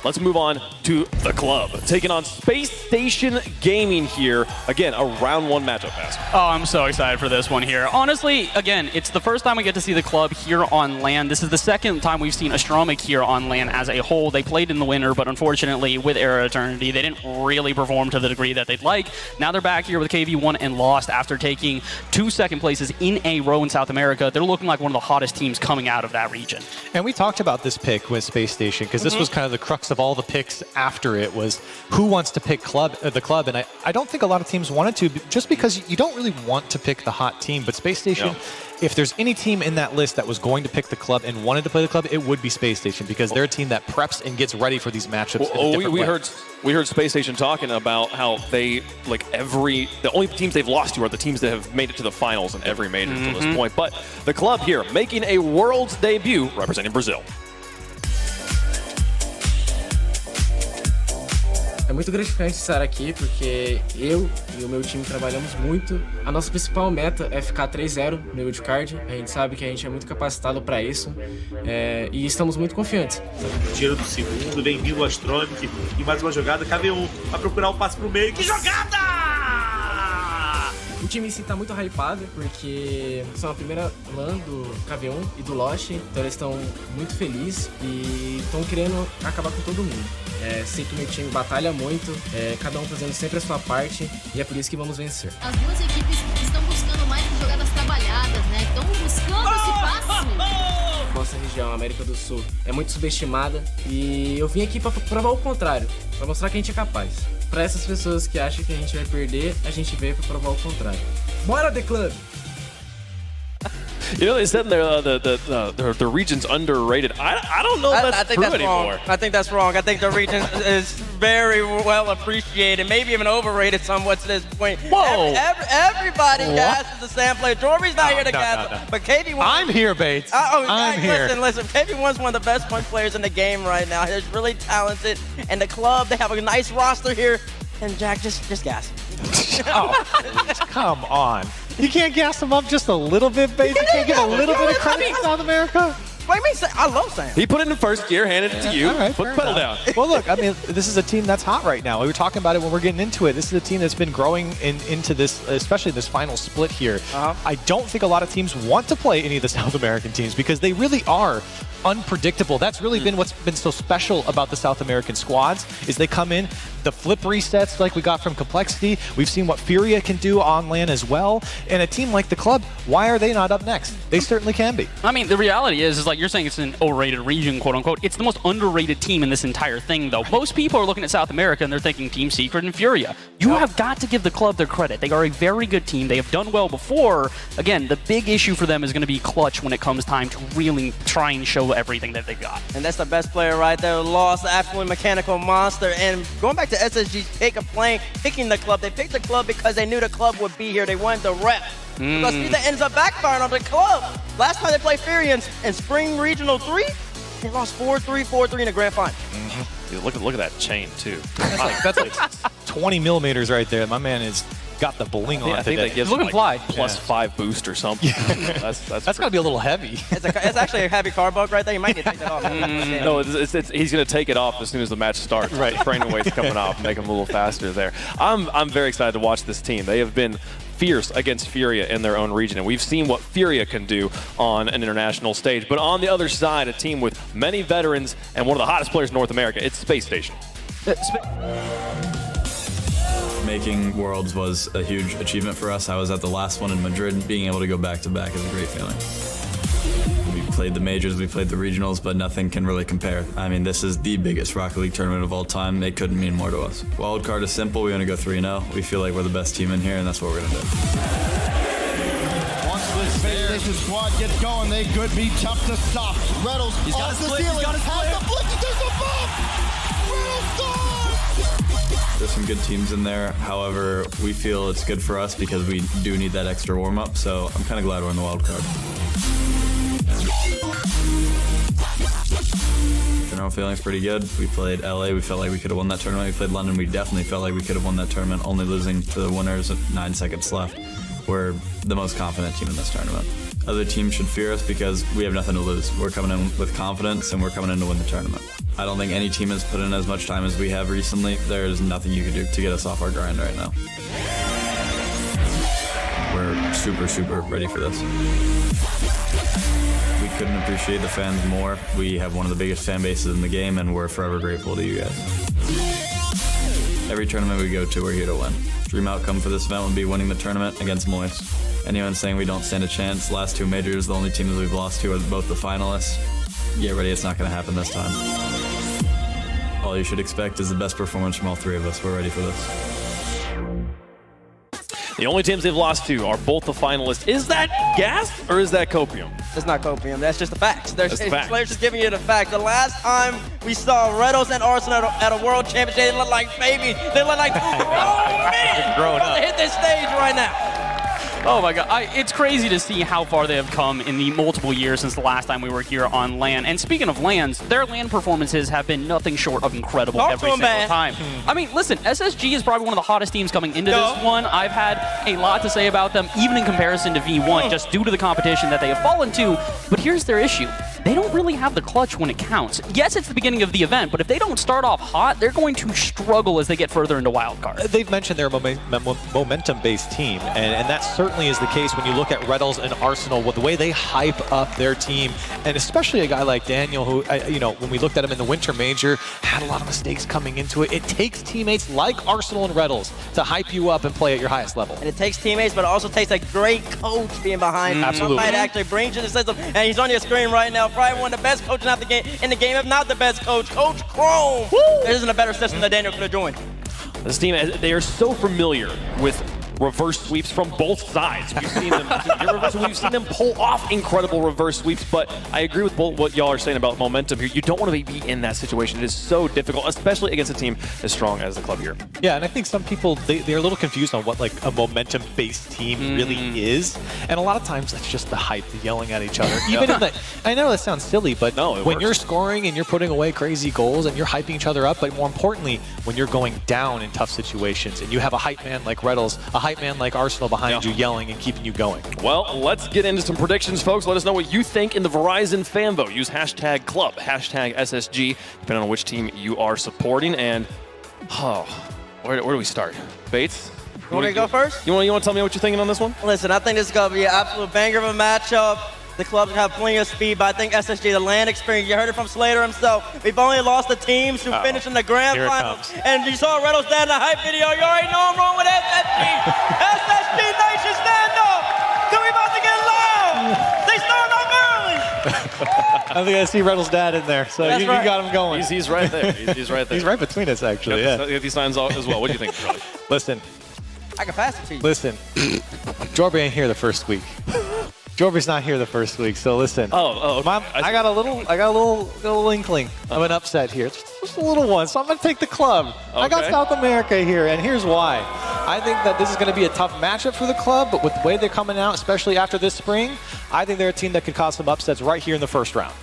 let's move on to the club. Taking on Spacestation Gaming here. Again, a round 1 matchup pass. Oh, I'm so excited for this one here. Honestly, again, it's the first time we get to see the club here on LAN. This is the second time we've seen Astromech here on LAN as a whole. They played in the winter, but unfortunately, with Era Eternity, they didn't really perform to the degree that they'd like. Now they're back here with KV1 and lost after taking 2 second places in a row in South America. They're looking like one of the hottest teams coming out of that region. And we talked about this pick with Space Station because this was kind of the crux of all the picks after it was who wants to pick the club. And I don't think a lot of teams wanted to, just because you don't really want to pick the hot team. But Space Station, if there's any team in that list that was going to pick the club and wanted to play the club, it would be Space Station, because they're a team that preps and gets ready for these matchups. We heard Space Station talking about how they, the only teams they've lost to are the teams that have made it to the finals in every major to this point. But the club here making a world's debut representing Brazil. É muito gratificante estar aqui porque eu e o meu time trabalhamos muito. A nossa principal meta é ficar 3-0 no wildcard. A gente sabe que a gente é muito capacitado para isso e estamos muito confiantes. Tiro do segundo, vem vindo o Astromech e mais uma jogada. KV1 vai procurar o passe pro meio. Que jogada! O time em si tá muito hypado porque são a primeira LAN do KV1 e do Lost, então eles estão muito felizes e estão querendo acabar com todo mundo. Sei que o meu time batalha muito, cada um fazendo sempre a sua parte, e é por isso que vamos vencer. As duas equipes estão buscando mais jogadas trabalhadas, né? Estão buscando esse passe. Nossa região, a América do Sul, é muito subestimada e eu vim aqui para provar o contrário, para mostrar que a gente é capaz. Para essas pessoas que acham que a gente vai perder, a gente veio para provar o contrário. Bora, The Club! You know, they said the region's underrated. I don't know if that's true anymore. Wrong. I think that's wrong. I think the region is very well appreciated, maybe even overrated somewhat to this point. Whoa! Everybody gasses the sand player. Jory's not here to gas, but KV1. I'm here, Bates. I'm here. Listen. KV1's one of the best punch players in the game right now. He's really talented, and the club, they have a nice roster here. And Jack, just gas him. Oh, come on. You can't gas them up just a little bit, Bates? You can't give a little bit of credit to South America? What do you mean? I love Sam. He put it in first gear, handed it to you. All right, put the pedal down. Well, look, I mean, this is a team that's hot right now. We were talking about it when we're getting into it. This is a team that's been growing into this, especially this final split here. I don't think a lot of teams want to play any of the South American teams because they really are unpredictable. That's really been what's been so special about the South American squads, is they come in, the flip resets like we got from Complexity. We've seen what Furia can do on LAN as well. And a team like the club, why are they not up next? They certainly can be. I mean, the reality is like you're saying it's an overrated region, quote unquote. It's the most underrated team in this entire thing, though. Most people are looking at South America and they're thinking Team Secret and Furia. You have got to give the club their credit. They are a very good team. They have done well before. Again, the big issue for them is going to be clutch when it comes time to really try and show everything that they've got. And that's the best player right there. Lost, absolutely mechanical monster. And going back to SSG's pick of picking the club, they picked the club because they knew the club would be here. They wanted the rep. Because that ends up backfiring on the club. Last time they played Furia in Spring Regional 3, they lost 4-3, 4-3 in the grand final. Dude, look at that chain, too. That's like 20 millimeters right there. My man has got the bling on I think today. that gives him like +5 boost or something. That's got to be a little heavy. It's actually a heavy car bug right there. You might need to take that off. No, he's going to take it off as soon as the match starts. Right. Training weight's coming off, make him a little faster there. I'm very excited to watch this team. They have been fierce against Furia in their own region, and we've seen what Furia can do on an international stage. But on the other side, a team with many veterans and one of the hottest players in North America, it's Space Station. Making Worlds was a huge achievement for us. I was at the last one in Madrid. Being able to go back-to-back is a great feeling. We played the majors, we played the regionals, but nothing can really compare. I mean, this is the biggest Rocket League tournament of all time. It couldn't mean more to us. Wildcard is simple. We want to go 3-0. We feel like we're the best team in here, and that's what we're going to do. Once this Spacestation squad gets going, they could be tough to stop. Reynolds off the ceiling, has the flick, there's a bomb! Reynolds scores! There's some good teams in there. However, we feel it's good for us because we do need that extra warm-up, so I'm kind of glad we're in the wild card. General feeling's pretty good. We played LA, we felt like we could have won that tournament. We played London, we definitely felt like we could have won that tournament, only losing to the winners at 9 seconds left. We're the most confident team in this tournament. Other teams should fear us because we have nothing to lose. We're coming in with confidence and we're coming in to win the tournament. I don't think any team has put in as much time as we have recently. There's nothing you can do to get us off our grind right now. We're super, super ready for this. We couldn't appreciate the fans more. We have one of the biggest fan bases in the game, and we're forever grateful to you guys. Every tournament we go to, we're here to win. Dream outcome for this event would be winning the tournament against Moist. Anyone saying we don't stand a chance, last two majors, the only teams that we've lost to are both the finalists. Get ready, it's not going to happen this time. All you should expect is the best performance from all three of us. We're ready for this. The only teams they've lost to are both the finalists. Is that gas or is that copium? It's not copium. That's just the facts. That's the facts. Players just giving you the facts. The last time we saw Redos and Arsenal at a world championship, they look like babies. They look like, oh man, growing up. Hit this stage right now. Oh my God, it's crazy to see how far they have come in the multiple years since the last time we were here on LAN. And speaking of LANs, their LAN performances have been nothing short of incredible every single time. I mean, listen, SSG is probably one of the hottest teams coming into this one. I've had a lot to say about them, even in comparison to V1, just due to the competition that they have fallen to. But here's their issue. They don't really have the clutch when it counts. Yes, it's the beginning of the event, but if they don't start off hot, they're going to struggle as they get further into wildcard. They've mentioned they're a momentum-based team, and that certainly is the case when you look at Redos and Arsenal with the way they hype up their team, and especially a guy like Daniel, who, you know, when we looked at him in the Winter Major, had a lot of mistakes coming into it. It takes teammates like Arsenal and Redos to hype you up and play at your highest level. And it takes teammates, but it also takes a great coach being behind. Absolutely. Somebody that actually brings you the system, and he's on your screen right now. Probably one of the best coaches in the game, if not the best coach, Coach Chrome. There isn't a better system that Daniel could have joined. This team, they are so familiar with reverse sweeps from both sides. We've seen them pull off incredible reverse sweeps, but I agree with both what y'all are saying about momentum here. You don't want to be in that situation. It is so difficult, especially against a team as strong as the club here. Yeah, and I think some people, they're a little confused on what like a momentum-based team really is, and a lot of times that's just the hype, the yelling at each other. Even if I know that sounds silly, but when you're scoring and you're putting away crazy goals and you're hyping each other up, but more importantly, when you're going down in tough situations and you have a hype man like Redos, a hype man like Arsenal behind you yelling and keeping you going. Well, let's get into some predictions, folks. Let us know what you think in the Verizon fan vote. Use hashtag club, hashtag SSG, depending on which team you are supporting. And, where do we start? Bates? You want me to go first? You want to tell me what you're thinking on this one? Listen, I think this is going to be an absolute banger of a matchup. The clubs have plenty of speed, but I think SSG, the LAN experience, you heard it from Slater himself. We've only lost the teams who finished in the grand finals. And you saw Reynolds stand in the hype video. You already know I'm wrong with SSG. SSG Nation, stand up! Because we about to get loud! They started off early! I think I see Reynolds' dad in there, so you got him going. He's right there. He's right there. He's right between us, actually. Get these signs out as well. What do you think, Charlie? Listen. I can pass it to you. Listen. Jorby ain't here the first week. Jorby's not here the first week, so listen. Okay. I got a little inkling of an upset here. Just a little one, so I'm gonna take the club. Okay. I got South America here, and here's why. I think that this is gonna be a tough matchup for the club, but with the way they're coming out, especially after this spring, I think they're a team that could cause some upsets right here in the first round.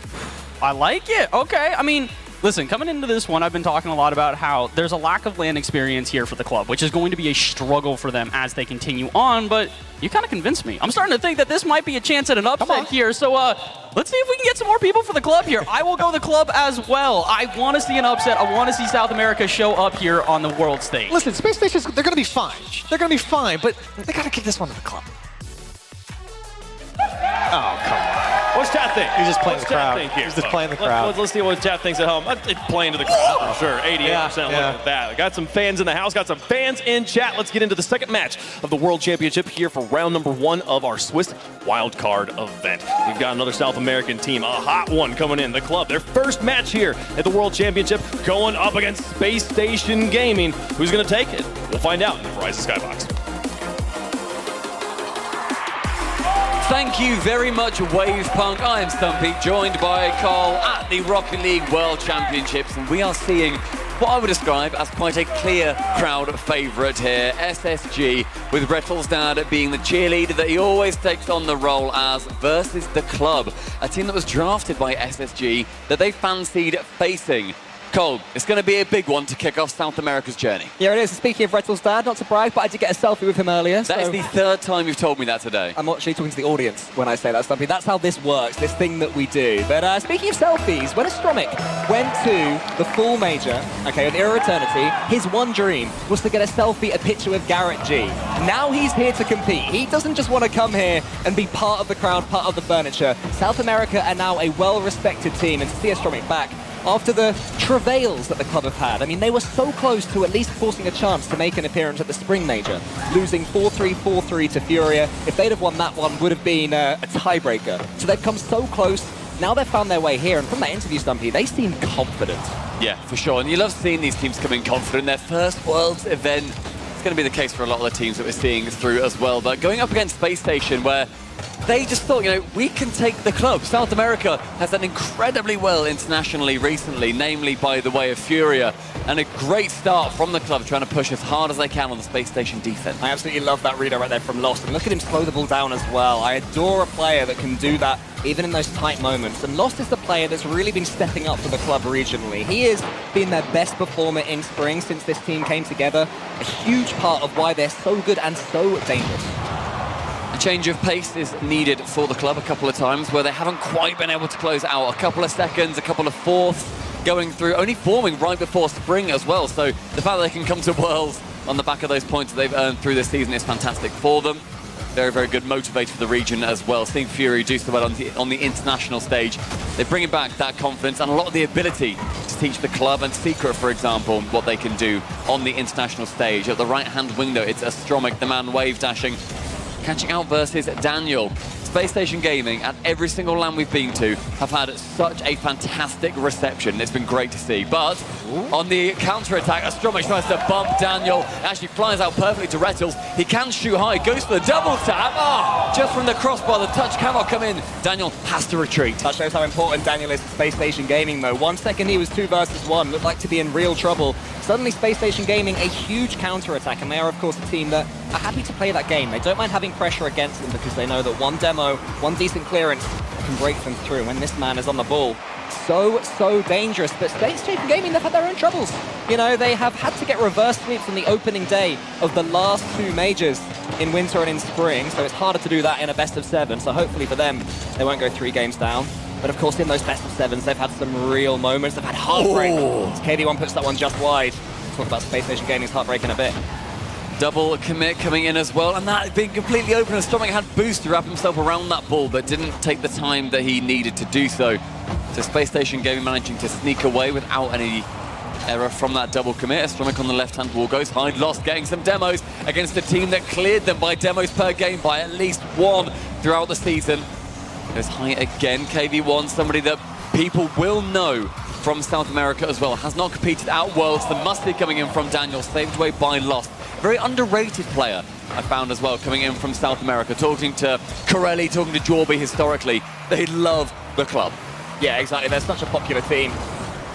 I like it. Okay. I mean, listen, coming into this one, I've been talking a lot about how there's a lack of LAN experience here for the club, which is going to be a struggle for them as they continue on, but you kind of convinced me. I'm starting to think that this might be a chance at an upset here, so let's see if we can get some more people for the club here. I will go the club as well. I want to see an upset. I want to see South America show up here on the world stage. Listen, Spacestation's, they're going to be fine. They're going to be fine, but they got to give this one to the club. Oh, come on. What's chat think? He's just playing the crowd. He's just playing the crowd. Let's see what chat thinks at home. It's playing to the crowd for sure. 88% look at that. Got some fans in the house. Got some fans in chat. Let's get into the second match of the World Championship here for round number 1 of our Swiss wildcard event. We've got another South American team, a hot one coming in. The club, their first match here at the World Championship, going up against Spacestation Gaming. Who's going to take it? We'll find out in the Verizon Skybox. Thank you very much, Wavepunk. I am Stumpy, joined by Carl at the Rocket League World Championships, and we are seeing what I would describe as quite a clear crowd favourite here. SSG, with Rettel's dad being the cheerleader that he always takes on the role as, versus the club, a team that was drafted by SSG that they fancied facing. Cole, it's going to be a big one to kick off South America's journey. Yeah, it is. Speaking of Rettel's dad, not to brag, but I did get a selfie with him earlier. That is the third time you've told me that today. I'm actually talking to the audience when I say that, Stumpy. That's how this works, this thing that we do. But speaking of selfies, when Astromic went to the full major, okay, with Era Eternity, his one dream was to get a selfie, a picture with Garrett G. Now he's here to compete. He doesn't just want to come here and be part of the crowd, part of the furniture. South America are now a well-respected team, and to see Astromic back after the travails that the club have had. I mean, they were so close to at least forcing a chance to make an appearance at the Spring Major, losing 4-3, 4-3 to Furia. If they'd have won that one, would have been a tiebreaker. So they've come so close. Now they've found their way here, and from that interview, Stumpy, they seem confident. Yeah, for sure. And you love seeing these teams come in confident. Their first Worlds event. It's going to be the case for a lot of the teams that we're seeing through as well. But going up against Space Station, where they just thought, we can take the club. South America has done incredibly well internationally recently, namely by the way of Furia, and a great start from the club trying to push as hard as they can on the Space Station defense. I absolutely love that reader right there from Lost, and look at him slow the ball down as well. I adore a player that can do that even in those tight moments, and Lost is the player that's really been stepping up for the club regionally. He has been their best performer in Spring since this team came together, a huge part of why they're so good and so dangerous. A change of pace is needed for the club a couple of times where they haven't quite been able to close out. A couple of seconds, a couple of fourths going through, only forming right before Spring as well. So the fact that they can come to Worlds on the back of those points that they've earned through this season is fantastic for them. Very, very good motivator for the region as well. Seeing Fury do so well on the international stage, they're bringing back that confidence and a lot of the ability to teach the club and Secret, for example, what they can do on the international stage. At the right-hand wing, though, it's Astromic, the man wave dashing, catching out versus Daniel. Space Station Gaming, at every single LAN we've been to, have had such a fantastic reception. It's been great to see. But on the counter-attack, Astromic tries to bump Daniel. Actually flies out perfectly to Rettles. He can shoot high, goes for the double tap. Just from the crossbar, the touch cannot come in. Daniel has to retreat. That shows how important Daniel is to Space Station Gaming, though. 1 second he was 2 versus 1, looked like to be in real trouble. Suddenly Space Station Gaming, a huge counter-attack, and they are, of course, a team that are happy to play that game. They don't mind having pressure against them because they know that one demo, one decent clearance can break them through. When this man is on the ball, so dangerous. But Space Station Gaming, they've had their own troubles. They have had to get reverse sweeps on the opening day of the last 2 majors in winter and in spring, so it's harder to do that in a best of 7. So hopefully for them, they won't go 3 games down. But of course, in those best of 7s, they've had some real moments. They've had heartbreak. As KD1 puts that one just wide. We'll talk about Space Station Gaming's heartbreak in a bit. Double commit coming in as well, and that being completely open. Astromic had boost to wrap himself around that ball, but didn't take the time that he needed to do so. So Space Station Gaming managing to sneak away without any error from that double commit. Astromic on the left-hand wall goes high. Lost getting some demos against a team that cleared them by demos per game by at least 1 throughout the season. Goes high again. KV1, somebody that people will know from South America as well. Has not competed at Worlds. The mustard coming in from Daniel, saved away by Lost. Very underrated player, I found as well, coming in from South America. Talking to Corelli, talking to Jorby historically, they love the club. Yeah, exactly. They're such a popular team.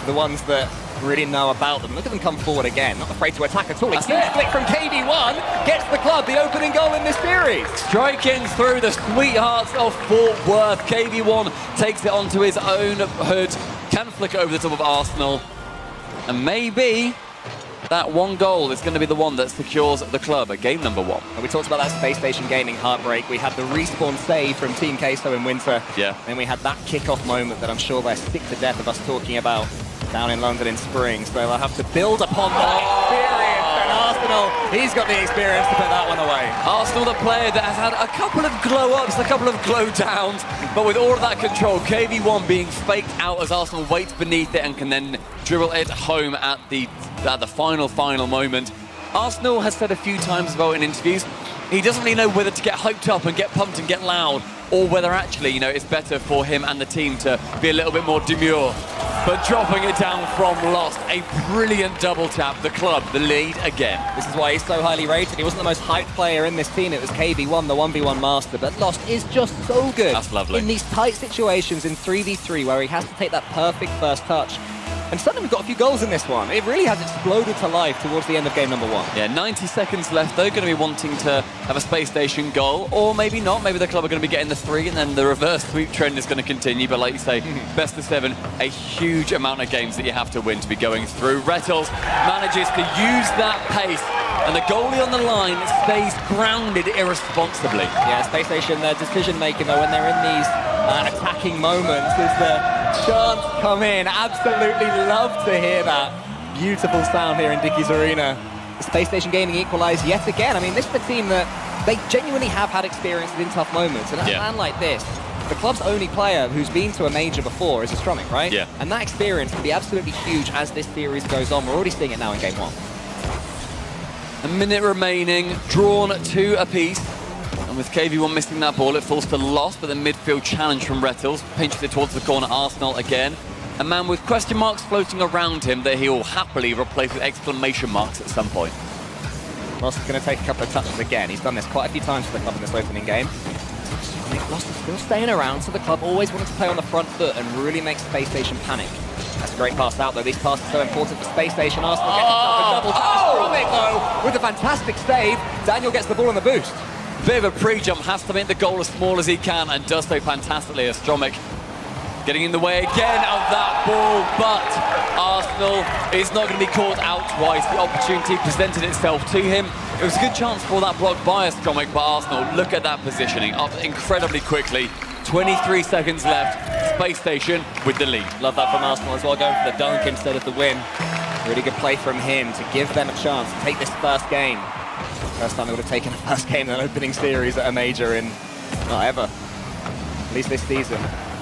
The ones that really know about them. Look at them come forward again. Not afraid to attack at all. A huge flick from KV1 gets the club the opening goal in this series. Striking through the sweethearts of Fort Worth. KV1 takes it onto his own hood. Can flick it over the top of Arsenal. And maybe that one goal is going to be the one that secures the club at game number 1. And we talked about that Space Station Gaming heartbreak. We had the respawn save from Team Queso in winter. Yeah. Then we had that kickoff moment that I'm sure they're sick to death of us talking about down in London in spring. So they'll have to build upon that experience. And Arsenal, he's got the experience to put that one away. Arsenal, the player that has had a couple of glow-ups, a couple of glow-downs, but with all of that control, KV1 being faked out as Arsenal waits beneath it and can then dribble it home at the final moment. Arsenal has said a few times as well in interviews, he doesn't really know whether to get hyped up and get pumped and get loud, or whether actually, it's better for him and the team to be a little bit more demure. But dropping it down from Lost, a brilliant double tap, the club, the lead again. This is why he's so highly rated. He wasn't the most hyped player in this team, it was KV1, the 1v1 master, but Lost is just so good. That's lovely. In these tight situations in 3v3 where he has to take that perfect first touch. And suddenly we've got a few goals in this one. It really has exploded to life towards the end of game number 1. Yeah, 90 seconds left. They're going to be wanting to have a Space Station goal, or maybe not. Maybe the club are going to be getting the 3, and then the reverse sweep trend is going to continue. But like you say, best of 7, a huge amount of games that you have to win to be going through. Rettles manages to use that pace, and the goalie on the line stays grounded irresponsibly. Yeah, Space Station, their decision-making, though, when they're in these attacking moments, is the chance come in. Absolutely love to hear that beautiful sound here in Dickies Arena. Space Station Gaming equalise yet again. I mean, this is a team that they genuinely have had experiences in tough moments. And at a man like this, the club's only player who's been to a major before is Astromic, right? Yeah. And that experience can be absolutely huge as this series goes on. We're already seeing it now in game 1. A minute remaining, drawn 2 apiece. And with KV1 missing that ball, it falls to loss, but the midfield challenge from Rettles pinches it towards the corner. Arsenal again. A man with question marks floating around him that he will happily replace with exclamation marks at some point. Lost is going to take a couple of touches again. He's done this quite a few times for the club in this opening game. Lost is still staying around, so the club always wanted to play on the front foot and really make Space Station panic. That's a great pass out, though. These passes are so important for Space Station. Arsenal gets himself a double touch. Astromic, though, with a fantastic save. Daniel gets the ball on the boost. Bit of a pre-jump, has to make the goal as small as he can, and does so fantastically. Astromic getting in the way again of that ball, but Arsenal is not going to be caught out twice. The opportunity presented itself to him. It was a good chance for that block by Astromic, but Arsenal, look at that positioning, up incredibly quickly. 23 seconds left, Space Station with the lead. Love that from Arsenal as well, going for the dunk instead of the win. Really good play from him to give them a chance to take this first game. First time they would have taken the first game in an opening series at a major in, not ever, at least this season.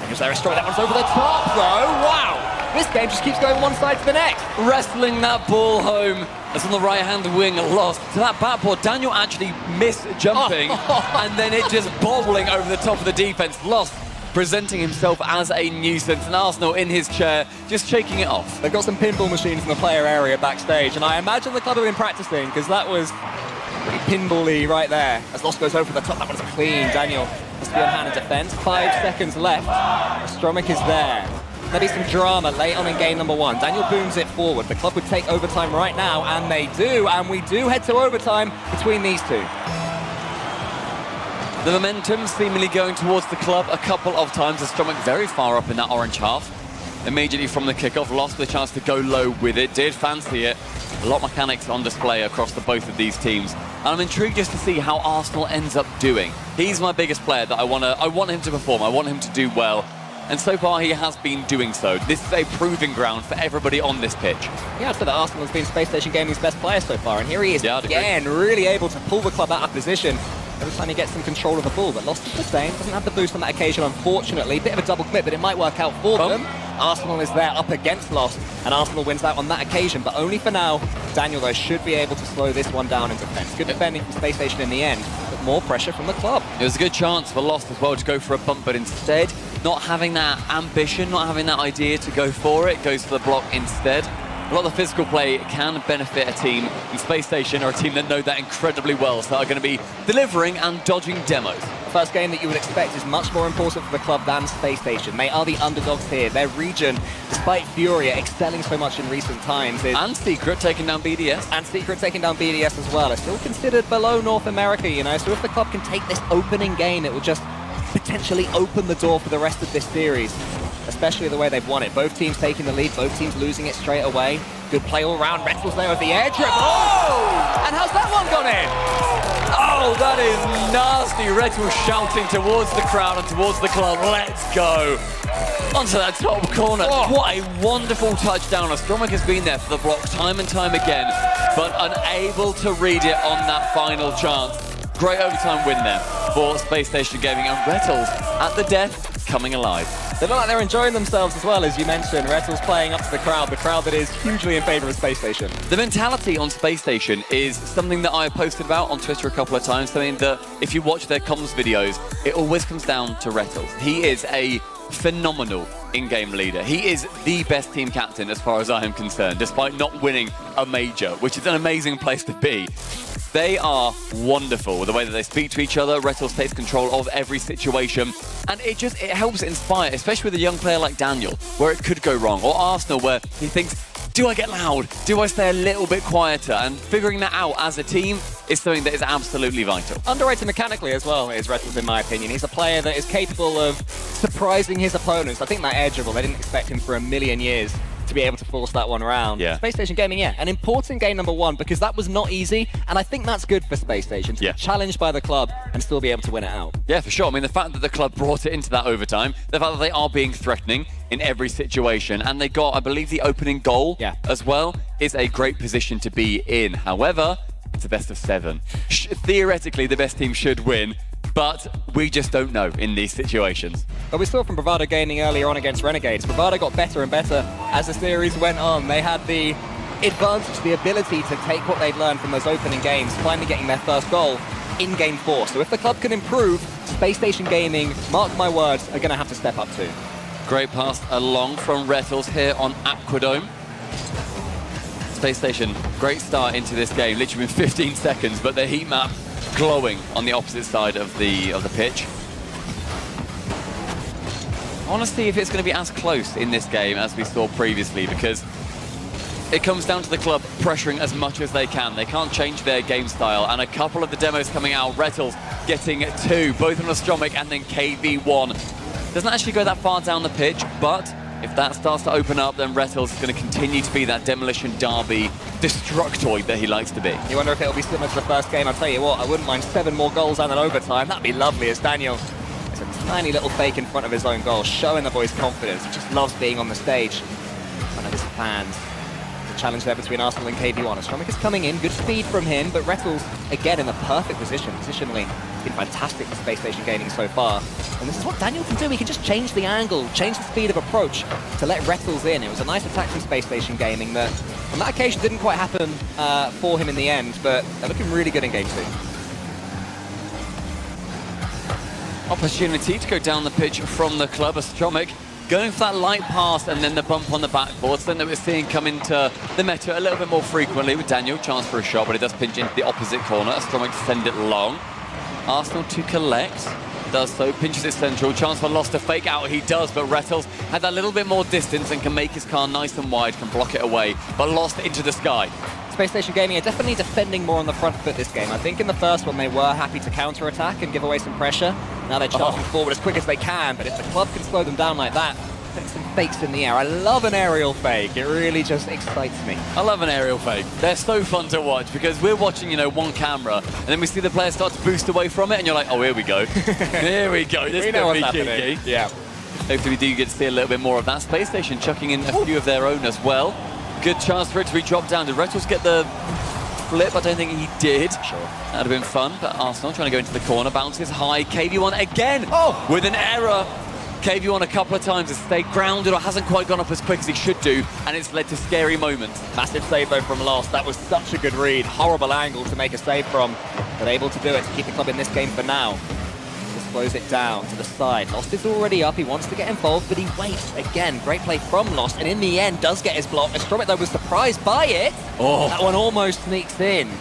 Here's Aristroy, that one's over the top though, wow! This game just keeps going one side to the next. Wrestling that ball home, as on the right-hand wing, lost to that backboard. Daniel actually missed jumping, and then it just bobbling over the top of the defense. Lost, presenting himself as a nuisance, and Arsenal in his chair, just shaking it off. They've got some pinball machines in the player area backstage, and I imagine the club have been practicing, because that was pretty pinball-y right there. As Lost goes over the top, that one's clean. Daniel has to be on hand in defense. 5 seconds left. Astromic is there. There'll be some drama late on in game number 1. Daniel booms it forward. The club would take overtime right now, and they do, and we do head to overtime between these two. The momentum seemingly going towards the club a couple of times. Astromic very far up in that orange half. Immediately from the kickoff, lost the chance to go low with it, did fancy it. A lot of mechanics on display across the both of these teams. And I'm intrigued just to see how Arsenal ends up doing. He's my biggest player that I want him to perform, I want him to do well. And so far he has been doing so. This is a proving ground for everybody on this pitch. Yeah, I'd say that Arsenal has been Space Station Gaming's best player so far, and here he is again, really able to pull the club out of position every time he gets some control of the ball. But Lost is the same, doesn't have the boost on that occasion, unfortunately. Bit of a double commit, but it might work out for them. Arsenal is there up against Lost, and Arsenal wins out on that occasion, but only for now. Daniel, though, should be able to slow this one down in defense. Good defending from Space Station in the end, but more pressure from the club. It was a good chance for Lost as well to go for a bump, but instead, not having that ambition, not having that idea to go for it, goes for the block instead. A lot of the physical play can benefit a team, and Space Station are a team that know that incredibly well, so are going to be delivering and dodging demos. The first game that you would expect is much more important for the club than Space Station. They are the underdogs here. Their region, despite Furia excelling so much in recent times, and Secret taking down BDS. And Secret taking down BDS as well, are still considered below North America, you know, so if the club can take this opening game, it will just potentially open the door for the rest of this series, especially the way they've won it. Both teams taking the lead, both teams losing it straight away. Good play all around. Rettles there with the air dribble. Oh! And how's that one gone in? Oh, that is nasty. Rettles shouting towards the crowd and towards the club. Let's go. Onto that top corner. What a wonderful touchdown. Astromic has been there for the block time and time again, but unable to read it on that final chance. Great overtime win there for Space Station Gaming, and Rettles at the death, coming alive. They look like they're enjoying themselves as well, as you mentioned. Rettles playing up to the crowd that is hugely in favour of Space Station. The mentality on Space Station is something that I posted about on Twitter a couple of times, something that if you watch their comms videos, it always comes down to Rettles. He is a phenomenal in-game leader. He is the best team captain as far as I am concerned, despite not winning a major, which is an amazing place to be. They are wonderful with the way that they speak to each other. Retals takes control of every situation, and it helps inspire, especially with a young player like Daniel, where it could go wrong, or Arsenal, where he thinks, do I get loud? Do I stay a little bit quieter? And figuring that out as a team is something that is absolutely vital. Underrated mechanically as well is Retals, in my opinion. He's a player that is capable of surprising his opponents. I think that air dribble, they didn't expect him for a million years to be able to force that one around. Yeah. Spacestation Gaming, yeah, an important game number 1 because that was not easy, and I think that's good for Spacestation to be challenged by the club and still be able to win it out. Yeah, for sure. I mean, the fact that the club brought it into that overtime, the fact that they are being threatening in every situation, and they got, I believe, the opening goal as well, is a great position to be in. However, it's a best of 7. Theoretically, the best team should win, but we just don't know in these situations. But we saw from Bravado Gaming earlier on against Renegades, Bravado got better and better as the series went on. They had the advantage, the ability to take what they'd learned from those opening games, finally getting their first goal in Game 4. So if the club can improve, Spacestation Gaming, mark my words, are going to have to step up too. Great pass along from Retals here on Aquadome. Spacestation, great start into this game, literally in 15 seconds, but the heat map glowing on the opposite side of the pitch. I want to see if it's going to be as close in this game as we saw previously, because it comes down to the club pressuring as much as they can. They can't change their game style, and a couple of the demos coming out, Retals getting 2, both on Astromic and then KV1. Doesn't actually go that far down the pitch, but if that starts to open up, then Retals is going to continue to be that demolition derby destructoid that he likes to be. You wonder if it'll be similar to the first game. I'll tell you what, I wouldn't mind 7 more goals and an overtime. That'd be lovely as Daniel is a tiny little fake in front of his own goal, showing the boy's confidence. He just loves being on the stage. One of his fans. The challenge there between Arsenal and KV1. Astromic is coming in, good speed from him, but Retals, again, in the perfect position. Positionally, been fantastic for Spacestation Gaming so far. And this is what Daniel can do. He can just change the angle, change the speed of approach to let Retals in. It was a nice attack from Spacestation Gaming that, on that occasion, didn't quite happen for him in the end, but they're looking really good in Game 2. Opportunity to go down the pitch from the club. Astromic going for that light pass and then the bump on the backboard, something that we're seeing come into the meta a little bit more frequently with Daniel. Chance for a shot, but it does pinch into the opposite corner. Astromic to send it long. Arsenal to collect. Does so, pinches it central. Chance for Lost to fake out. He does, but Retals had that little bit more distance and can make his car nice and wide, can block it away, but Lost into the sky. Spacestation Gaming are definitely defending more on the front foot this game. I think in the first one they were happy to counter-attack and give away some pressure. Now they're charging forward as quick as they can, but if the club can slow them down like that, putting some fakes in the air. I love an aerial fake. It really just excites me. I love an aerial fake. They're so fun to watch because we're watching, you know, one camera and then we see the player start to boost away from it and you're like, oh, here we go. Here we go. This know what's could be happening. cheeky. Yeah. Hopefully we do get to see a little bit more of that. Spacestation chucking in a few of their own as well. Good chance for it to be dropped down. Did Retals get the flip? I don't think he did. Sure. That'd have been fun, but Arsenal trying to go into the corner. Bounces high. KV1 again with an error. KV1 a couple of times has stayed grounded or hasn't quite gone up as quick as he should do, and it's led to scary moments. Massive save though from Lost. That was such a good read. Horrible angle to make a save from, but able to do it to keep the club in this game for now. Just slows it down to the side. Lost is already up. He wants to get involved, but he waits. Again, great play from Lost, and in the end does get his block. Astromic though was surprised by it. That one almost sneaks in.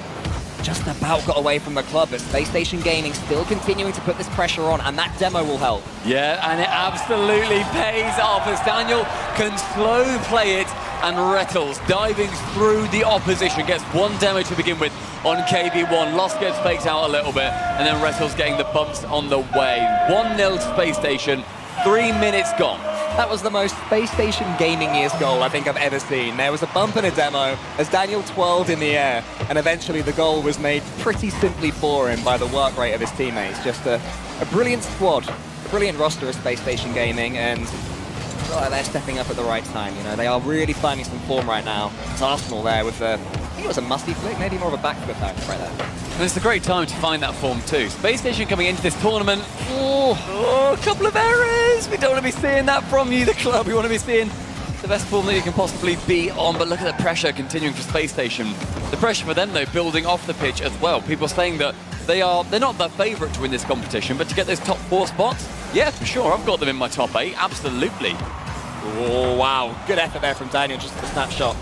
Just about got away from the club, but Spacestation Gaming still continuing to put this pressure on, and that demo will help. Yeah, and it absolutely pays off as Daniel can slow play it, and Retals diving through the opposition, gets one demo to begin with on KV1. Lost gets faked out a little bit, and then Retals getting the bumps on the way. 1-0 Spacestation, 3 minutes gone. That was the most Spacestation Gaming year's goal I think I've ever seen. There was a bump and a demo as Daniel twirled in the air, and eventually the goal was made pretty simply for him by the work rate of his teammates. Just a brilliant squad, a brilliant roster of Spacestation Gaming, and they're stepping up at the right time. You know, they are really finding some form right now. It's Arsenal there with the, I think it was a musty flick, maybe more of a back flip right there. And it's a great time to find that form too. Spacestation coming into this tournament, a couple of errors. We don't want to be seeing that from you, the club. We want to be seeing the best form that you can possibly be on, but look at the pressure continuing for Spacestation. The pressure for them though, building off the pitch as well. People saying that they're not the favourite to win this competition, but to get those top 4 spots, yeah, for sure. I've got them in my top 8, absolutely. Oh, wow. Good effort there from Daniel, just a snapshot.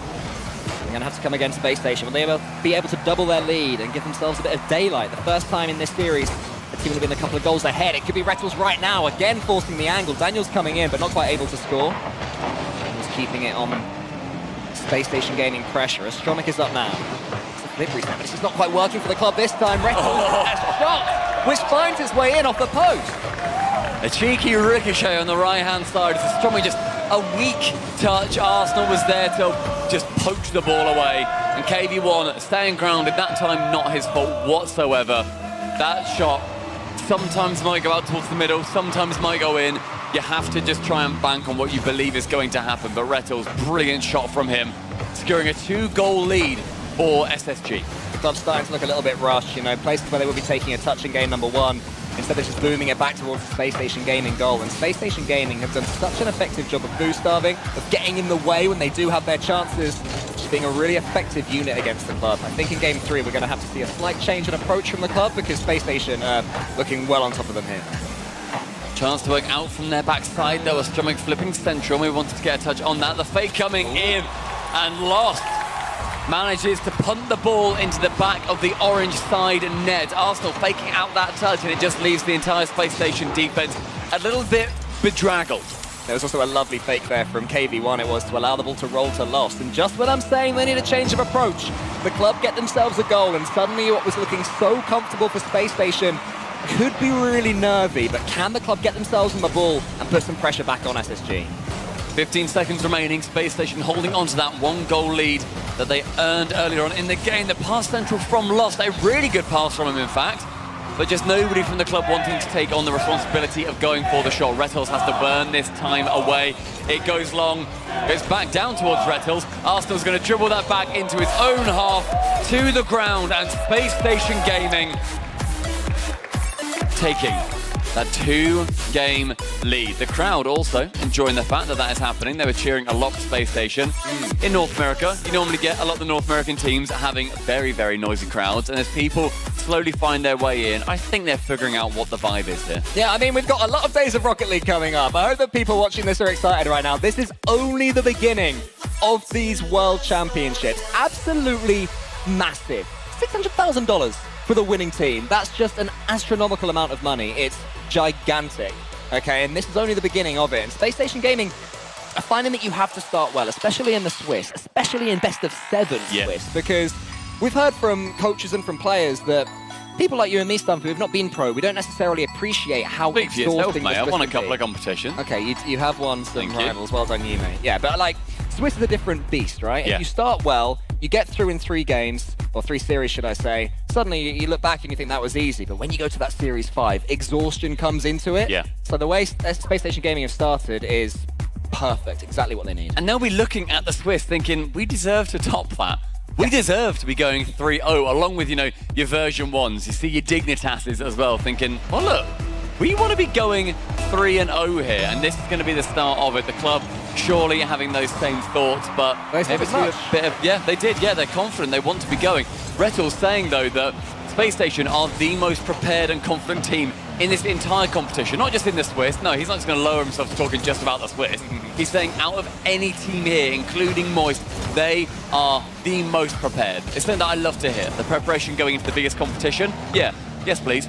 going to have to come against Space Station. Will they be able to double their lead and give themselves a bit of daylight? The first time in this series, the team would have been a couple of goals ahead. It could be Retals right now, again forcing the angle. Daniel's coming in, but not quite able to score. He's keeping it on Space Station gaining pressure. Astromic is up now. It's a flip reset, but it's just not quite working for the club this time. Retals has a shot, which finds its way in off the post. A cheeky ricochet on the right-hand side. It's Astronomy, just a weak touch. Arsenal was there to just poach the ball away. And KV1 staying grounded, that time not his fault whatsoever. That shot sometimes might go out towards the middle, sometimes might go in. You have to just try and bank on what you believe is going to happen. But Retals, brilliant shot from him, securing a 2-goal lead for SSG. The club's starting to look a little bit rushed, you know, places where they will be taking a touch in game number 1. Instead of just booming it back towards the Space Station Gaming goal. And Space Station Gaming have done such an effective job of boost starving, of getting in the way when they do have their chances, just being a really effective unit against the club. I think in game 3 we're going to have to see a slight change in approach from the club because Space Station are looking well on top of them here. Chance to work out from their backside though, Astromic flipping central. We wanted to get a touch on that. The fake coming in and lost. Manages to punt the ball into the back of the orange side net. Arsenal faking out that touch, and it just leaves the entire Space Station defense a little bit bedraggled. There was also a lovely fake there from KV1. It was to allow the ball to roll to lost. And just when I'm saying they need a change of approach, the club get themselves a goal, and suddenly what was looking so comfortable for Space Station could be really nervy. But can the club get themselves on the ball and put some pressure back on SSG? 15 seconds remaining. Space Station holding on to that 1-goal lead that they earned earlier on in the game. The pass central from Lost, a really good pass from him in fact, but just nobody from the club wanting to take on the responsibility of going for the shot. Retals has to burn this time away. It goes long, goes back down towards Retals. Arsenal's going to dribble that back into his own half to the ground, and Space Station Gaming taking that 2-game lead. The crowd also enjoying the fact that that is happening. They were cheering a lot for Space Station. In North America, you normally get a lot of the North American teams having very, very noisy crowds, and as people slowly find their way in, I think they're figuring out what the vibe is here. Yeah, I mean, we've got a lot of days of Rocket League coming up. I hope that people watching this are excited right now. This is only the beginning of these World Championships. Absolutely massive. $600,000 for the winning team. That's just an astronomical amount of money. It's gigantic, okay? And this is only the beginning of it. And Space Station Gaming are finding that you have to start well, especially in the Swiss, especially in best of 7 Swiss, because we've heard from coaches and from players that people like you and me, Stumpy, who've not been pro, we don't necessarily appreciate how exhausting mate. I've won a couple of competitions. Okay, you have won some rivals. Well done you, mate. Yeah, but like, Swiss is a different beast, right? Yeah. If you start well, you get through in 3 games, or 3 series, should I say, suddenly you look back and you think that was easy, but when you go to that Series 5, exhaustion comes into it. Yeah. So the way Space Station Gaming have started is perfect, exactly what they need. And they'll be looking at the Swiss thinking, we deserve to top that. We deserve to be going 3-0, along with, you know, your version 1s. You see your Dignitases as well, thinking, well, look, we want to be going 3-0 here, and this is going to be the start of it. The club surely having those same thoughts, but maybe a bit of, yeah, they did. Yeah, they're confident. They want to be going. Retals saying, though, that Space Station are the most prepared and confident team in this entire competition, not just in the Swiss. No, he's not just going to lower himself to talking just about the Swiss. He's saying out of any team here, including Moist, they are the most prepared. It's something that I love to hear. The preparation going into the biggest competition. Yeah, yes, please.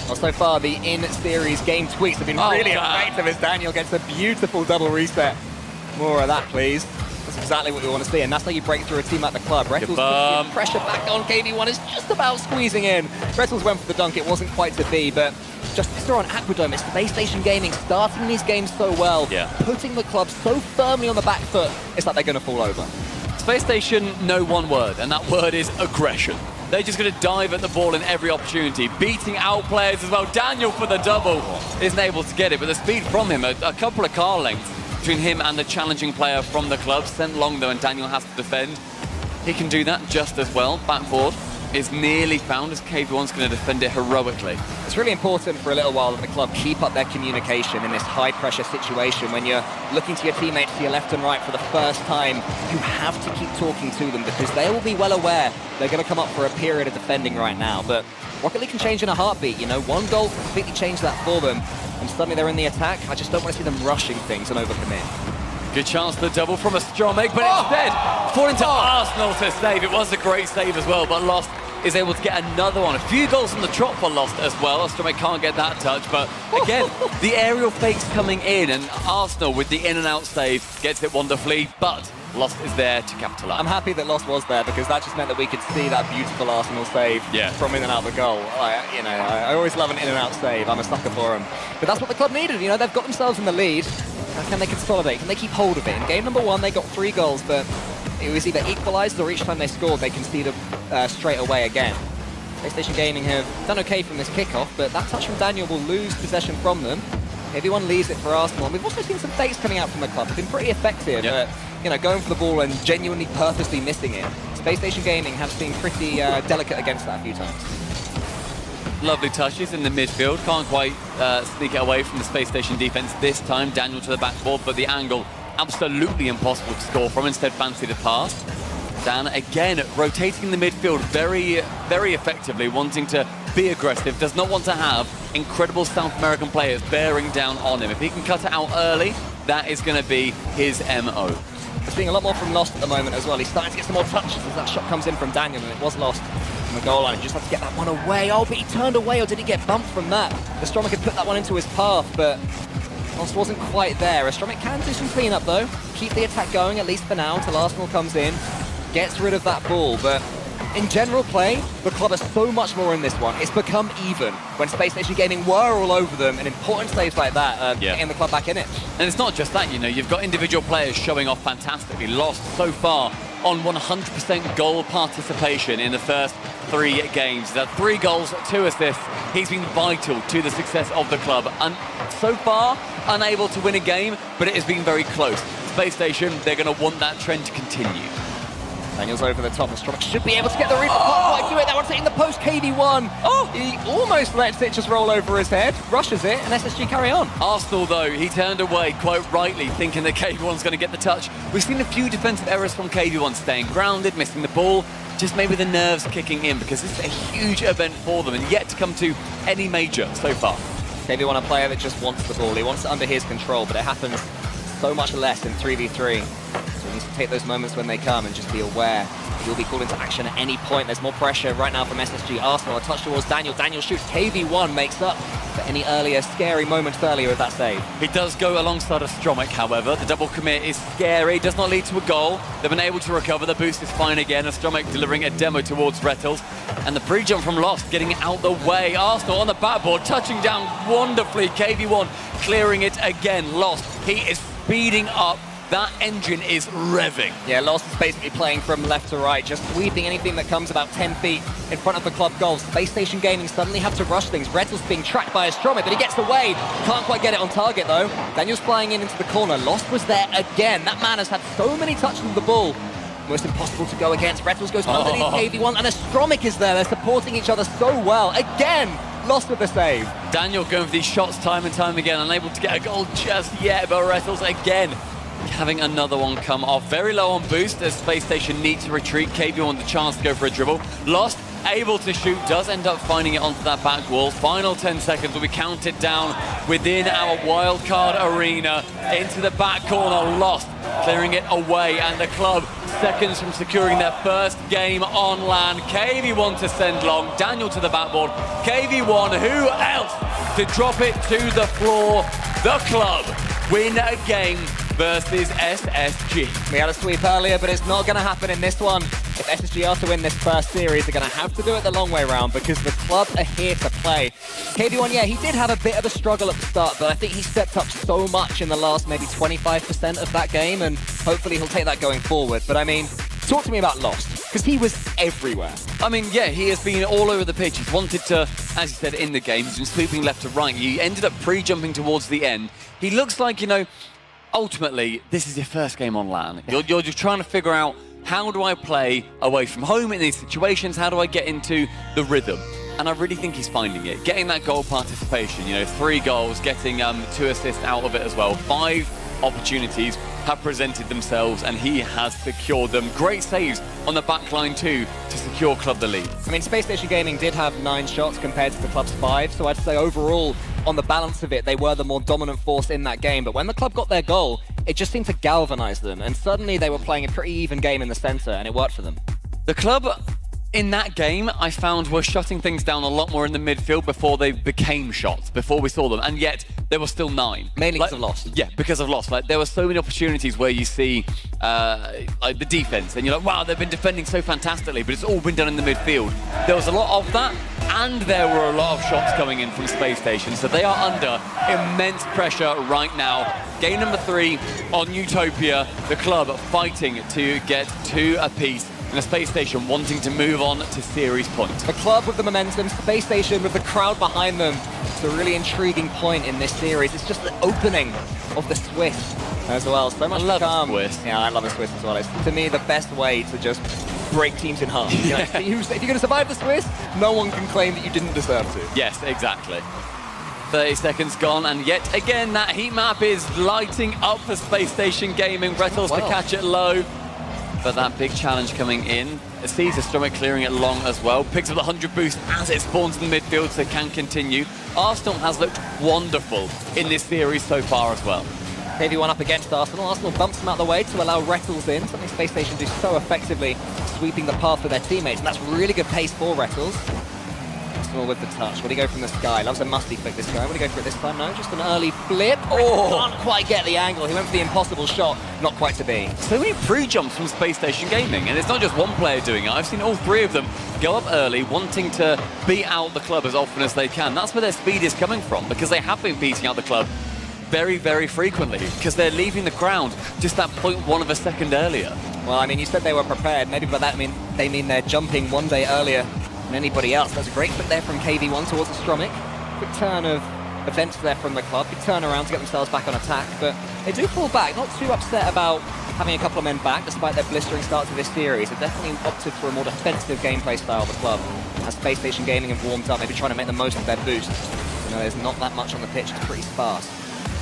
Well, so far, the in-series game tweaks have been really effective as Daniel gets a beautiful double reset. More of that, please. That's exactly what we want to see, and that's how you break through a team like the club. Retals puts pressure back on. KV1 is just about squeezing in. Retals went for the dunk. It wasn't quite to be, but just on Aquadome, it's Space Station Gaming starting these games so well, putting the club so firmly on the back foot, it's like they're going to fall over. Space Station know one word, and that word is aggression. They're just going to dive at the ball in every opportunity, beating out players as well. Daniel for the double isn't able to get it, but the speed from him, a couple of car lengths between him and the challenging player from the club. Sent long though, and Daniel has to defend. He can do that just as well. Backboard is nearly found as KV1's going to defend it heroically. It's really important for a little while that the club keep up their communication in this high-pressure situation. When you're looking to your teammates to your left and right for the first time, you have to keep talking to them because they will be well aware they're going to come up for a period of defending right now. But Rocket League can change in a heartbeat, you know. One goal can completely change that for them, and suddenly they're in the attack. I just don't want to see them rushing things and overcommit. Good chance for the double from Astromik, but instead falling to Arsenal to save. It was a great save as well, but Lost is able to get another one. A few goals on the trot for Lost as well. Astromik can't get that touch, but again, the aerial fakes coming in, and Arsenal with the in and out save gets it wonderfully, but Lost is there to capitalise. I'm happy that Lost was there because that just meant that we could see that beautiful Arsenal save from in and out of the goal. I always love an in and out save. I'm a sucker for them. But that's what the club needed. You know, they've got themselves in the lead. Can they consolidate? Can they keep hold of it? In game number 1, they got 3 goals, but it was either equalised or each time they scored, they conceded straight away again. Spacestation Gaming have done okay from this kickoff, but that touch from Daniel will lose possession from them. Everyone leaves it for Arsenal. And we've also seen some fakes coming out from the club. They've been pretty effective at, going for the ball and genuinely purposely missing it. Spacestation Gaming have been pretty delicate against that a few times. Lovely touches in the midfield. Can't quite sneak it away from the Space Station defense this time. Daniel to the backboard, but the angle absolutely impossible to score from. Instead, fancy the pass. Dan again rotating the midfield very, very effectively, wanting to be aggressive. Does not want to have incredible South American players bearing down on him. If he can cut it out early, that is going to be his MO. We're seeing a lot more from Lost at the moment as well. He's starting to get some more touches as that shot comes in from Daniel, and it was Lost from the goal line. He just had to get that one away. Oh, but he turned away, or did he get bumped from that? Astromik had put that one into his path, but Lost wasn't quite there. Astromik can do some cleanup though. Keep the attack going, at least for now, until Arsenal comes in, gets rid of that ball. But in general play, the club has so much more in this one. It's become even. When Space Station Gaming were all over them, and important saves like that getting the club back in it. And it's not just that, you've got individual players showing off fantastically. Lost so far on 100% goal participation in the first 3 games. He's had 3 goals, 2 assists. He's been vital to the success of the club. And so far, unable to win a game, but it has been very close. Space Station, they're going to want that trend to continue. Daniel's over the top. Astromik should be able to get the read, but can't quite do it. That one's hitting the post. KV1. He almost lets it just roll over his head, rushes it, and SSG carry on. Arsenal, though, he turned away quite rightly, thinking that KV1's going to get the touch. We've seen a few defensive errors from KV1, staying grounded, missing the ball, just maybe the nerves kicking in, because this is a huge event for them and yet to come to any major so far. KV1, a player that just wants the ball. He wants it under his control, but it happens so much less in 3v3. So he needs to take those moments when they come and just be aware. He'll be called into action at any point. There's more pressure right now from SSG. Arsenal, a touch towards Daniel. Daniel shoots. KV1 makes up for any earlier scary moments earlier with that save. He does go alongside Astromik, however. The double commit is scary. Does not lead to a goal. They've been able to recover. The boost is fine again. Astromik delivering a demo towards Rettles. And the pre-jump from Lost getting it out the way. Arsenal on the backboard, touching down wonderfully. KV1 clearing it again. Lost. He is speeding up. That engine is revving. Yeah, Lost is basically playing from left to right, just sweeping anything that comes about 10 feet in front of the club goal. Space Station Gaming suddenly have to rush things. Rettles being tracked by Astromik, but he gets away. Can't quite get it on target, though. Daniel's flying in into the corner. Lost was there again. That man has had so many touches of the ball. Almost impossible to go against. Rettles goes underneath KV1, and Astromik is there. They're supporting each other so well. Again, Lost with the save. Daniel going for these shots time and time again, unable to get a goal just yet, but Rettles again having another one come off. Very low on boost as Space Station need to retreat. KV1 the chance to go for a dribble. Lost, able to shoot, does end up finding it onto that back wall. Final 10 seconds will be counted down within our wildcard arena. Into the back corner, Lost clearing it away, and the club seconds from securing their first game on land. KV1 to send long, Daniel to the backboard. KV1, who else to drop it to the floor? The club win a game versus SSG. We had a sweep earlier, but it's not going to happen in this one. If SSG are to win this first series, they're going to have to do it the long way round because the club are here to play. KV1, yeah, he did have a bit of a struggle at the start, but I think he stepped up so much in the last maybe 25% of that game, and hopefully he'll take that going forward. But I mean, talk to me about Lost, because he was everywhere. I mean, yeah, he has been all over the pitch. He's wanted to, as you said, in the game, he's been sweeping left to right. He ended up pre-jumping towards the end. He looks like, ultimately, this is your first game on LAN. You're just trying to figure out, how do I play away from home in these situations? How do I get into the rhythm? And I really think he's finding it. Getting that goal participation, 3 goals, getting 2 assists out of it as well. 5 opportunities have presented themselves, and he has secured them. Great saves on the back line too to secure club the lead. I mean, Space Station Gaming did have 9 shots compared to the club's 5, so I'd say overall, on the balance of it, they were the more dominant force in that game. But when the club got their goal, it just seemed to galvanize them, and suddenly they were playing a pretty even game in the center, and it worked for them. The club in that game, I found, were shutting things down a lot more in the midfield before they became shots, before we saw them, and yet there were still 9. Mainly because of loss. Yeah, because of loss. Like, there were so many opportunities where you see like the defense, and you're like, wow, they've been defending so fantastically, but it's all been done in the midfield. There was a lot of that, and there were a lot of shots coming in from Space Station, so they are under immense pressure right now. Game number 3 on Utopia, the club fighting to get 2 apiece. And a Space Station wanting to move on to series point. The club with the momentum, Space Station with the crowd behind them. It's a really intriguing point in this series. It's just the opening of the Swiss as well. So much I love calm. Swiss. Yeah, I love the Swiss as well. It's, to me, the best way to just break teams in half. You know, if you're going to survive the Swiss, no one can claim that you didn't deserve to. Yes, exactly. 30 seconds gone, and yet again, that heat map is lighting up for Space Station Gaming. Retals to catch it low. But that big challenge coming in. Sees Astromic clearing it long as well. Picks up the 100 boost as it spawns in the midfield, so can continue. Arsenal has looked wonderful in this series so far as well. KV1 up against Arsenal. Arsenal bumps them out of the way to allow Retals in, something Space Station do so effectively, sweeping the path for their teammates. And that's really good pace for Retals. Arsenal with the touch. Will he go from the sky? Loves a musty flick, this guy. Will he go for it this time? No, just an early flip. Oh, can't quite get the angle. He went for the impossible shot. Not quite to be. So many pre-jumps from Space Station Gaming, and it's not just one player doing it. I've seen all 3 of them go up early, wanting to beat out the club as often as they can. That's where their speed is coming from, because they have been beating out the club very, very frequently, because they're leaving the ground just that 0.1 of a second earlier. Well, I mean, you said they were prepared. Maybe by that they mean they're jumping 1 day earlier than anybody else. That's a great flip there from KV1 towards Astromic. Quick turn of events there from the club. Big turn around to get themselves back on attack, but they do fall back. Not too upset about having a couple of men back, despite their blistering start to this series. They've definitely opted for a more defensive gameplay style of the club. As Space Station Gaming have warmed up, maybe trying to make the most of their boost. You know, there's not that much on the pitch. It's pretty sparse.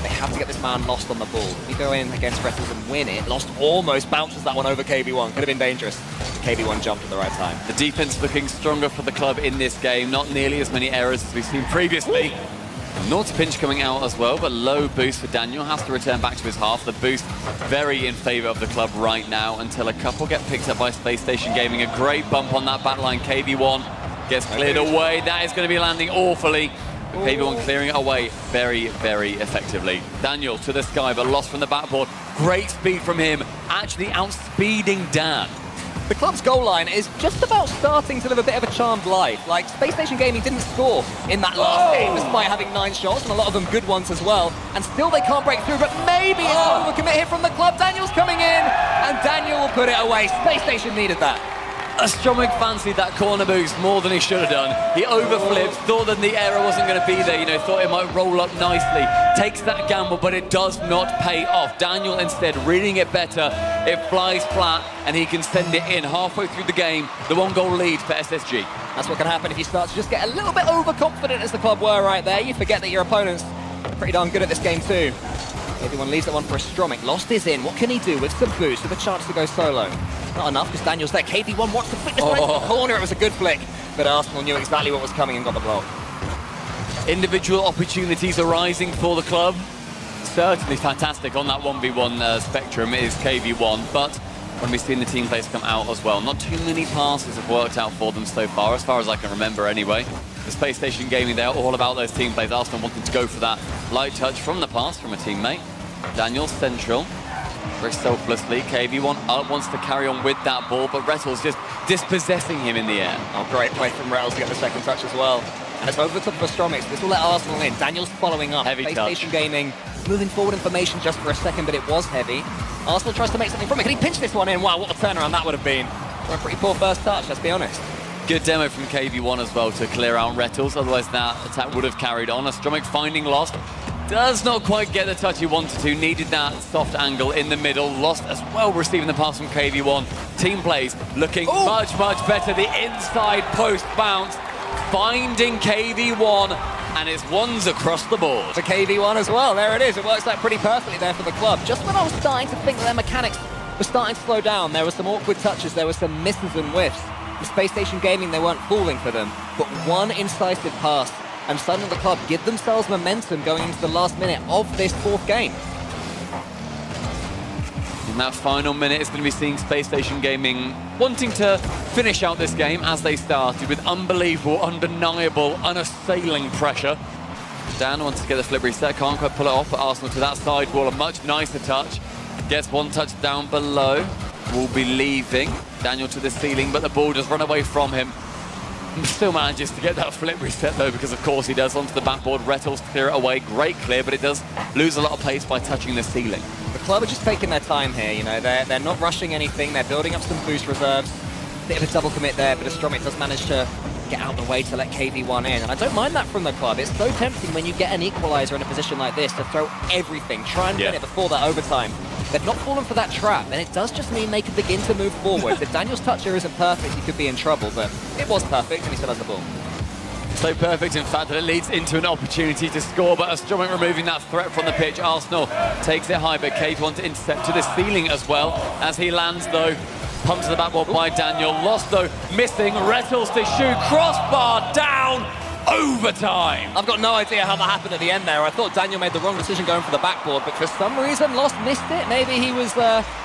They have to get this man Lost on the ball. If you go in against Retals and win it, Lost almost bounces that one over KV1. Could have been dangerous. KV1 jumped at the right time. The defense looking stronger for the club in this game. Not nearly as many errors as we've seen previously. Naughty pinch coming out as well, but low boost for Daniel. Has to return back to his half. The boost very in favor of the club right now until a couple get picked up by Space Station Gaming. A great bump on that backline. KV1 gets cleared away. That is going to be landing awfully. KV1 clearing it away very, very effectively. Daniel to the sky, but lost from the backboard. Great speed from him, actually outspeeding Dan. The club's goal line is just about starting to live a bit of a charmed life. Like, Space Station Gaming didn't score in that last game, despite having 9 shots, and a lot of them good ones as well. And still they can't break through, but maybe it's an overcommit here from the club. Daniel's coming in, and Daniel will put it away. Space Station needed that. Astromic fancied that corner boost more than he should have done. He overflipped, thought that the error wasn't going to be there, you know, thought it might roll up nicely. Takes that gamble, but it does not pay off. Daniel instead reading it better. It flies flat, and he can send it in halfway through the game. The 1-goal lead for SSG. That's what can happen if you start to just get a little bit overconfident, as the club were right there. You forget that your opponents are pretty darn good at this game too. Everyone leaves that one for Astromic. Lost is in. What can he do with some boost, with a chance to go solo? Not enough, because Daniel's there. KV1 wants to flick this one into the corner. It was a good flick, but Arsenal knew exactly what was coming and got the block. Individual opportunities arising for the club. Certainly fantastic on that 1v1 spectrum is KV1, but when we've seen the team plays come out as well, not too many passes have worked out for them so far as I can remember anyway. The Space Station Gaming, they're all about those team plays. Arsenal wanting to go for that light touch from the pass from a teammate. Daniel central, very selflessly. KV1 wants to carry on with that ball, but Retals just dispossessing him in the air. Oh, great play from Retals to get the second touch as well. And it's over the top of Astromic. This will let Arsenal in. Daniel's following up. Heavy Space touch. Station Gaming moving forward information just for a second, but it was heavy. Arsenal tries to make something from it. Can he pinch this one in? Wow, what a turnaround that would have been. A pretty poor first touch, let's be honest. Good demo from KV1 as well to clear out Retals, otherwise that attack would have carried on. Astromic finding Lost. Does not quite get the touch he wanted to. Needed that soft angle in the middle. Lost as well receiving the pass from KV1. Team plays looking much, much better. The inside post bounce. Finding KV1, and it's ones across the board. For KV1 as well, there it is. It works out pretty perfectly there for the club. Just when I was starting to think that their mechanics were starting to slow down, there were some awkward touches, there were some misses and whiffs. The Space Station Gaming, they weren't falling for them, but one incisive pass, and suddenly the club give themselves momentum going into the last minute of this 4th game. In that final minute, it's going to be seeing Spacestation Gaming wanting to finish out this game as they started with unbelievable, undeniable, unassailing pressure. Dan wants to get the flip reset, can't quite pull it off, but Arsenal to that side wall, a much nicer touch. Gets one touch down below. Will be leaving. Daniel to the ceiling, but the ball does run away from him. Still manages to get that flip reset though, because of course he does, onto the backboard. Rettles clear it away, great clear, but it does lose a lot of pace by touching the ceiling. The club are just taking their time here, you know, they're not rushing anything, they're building up some boost reserves. Bit of a double commit there, but Astromic does manage to get out of the way to let KV1 in, and I don't mind that from the club. It's so tempting when you get an equalizer in a position like this to throw everything, try and win it before that overtime. They've not fallen for that trap, and it does just mean they can begin to move forward. If Daniel's touch here isn't perfect, he could be in trouble, but it was perfect, and he still has the ball. So perfect, in fact, that it leads into an opportunity to score, but Astromic removing that threat from the pitch. Arsenal takes it high, but KV1 to intercept to the ceiling as well. As he lands, though, pumped to the backboard by Daniel. Lost, though, missing. Rettles to shoot. Crossbar down. Overtime. I've got no idea how that happened at the end there. I thought Daniel made the wrong decision going for the backboard, but for some reason, Lost missed it. Maybe he was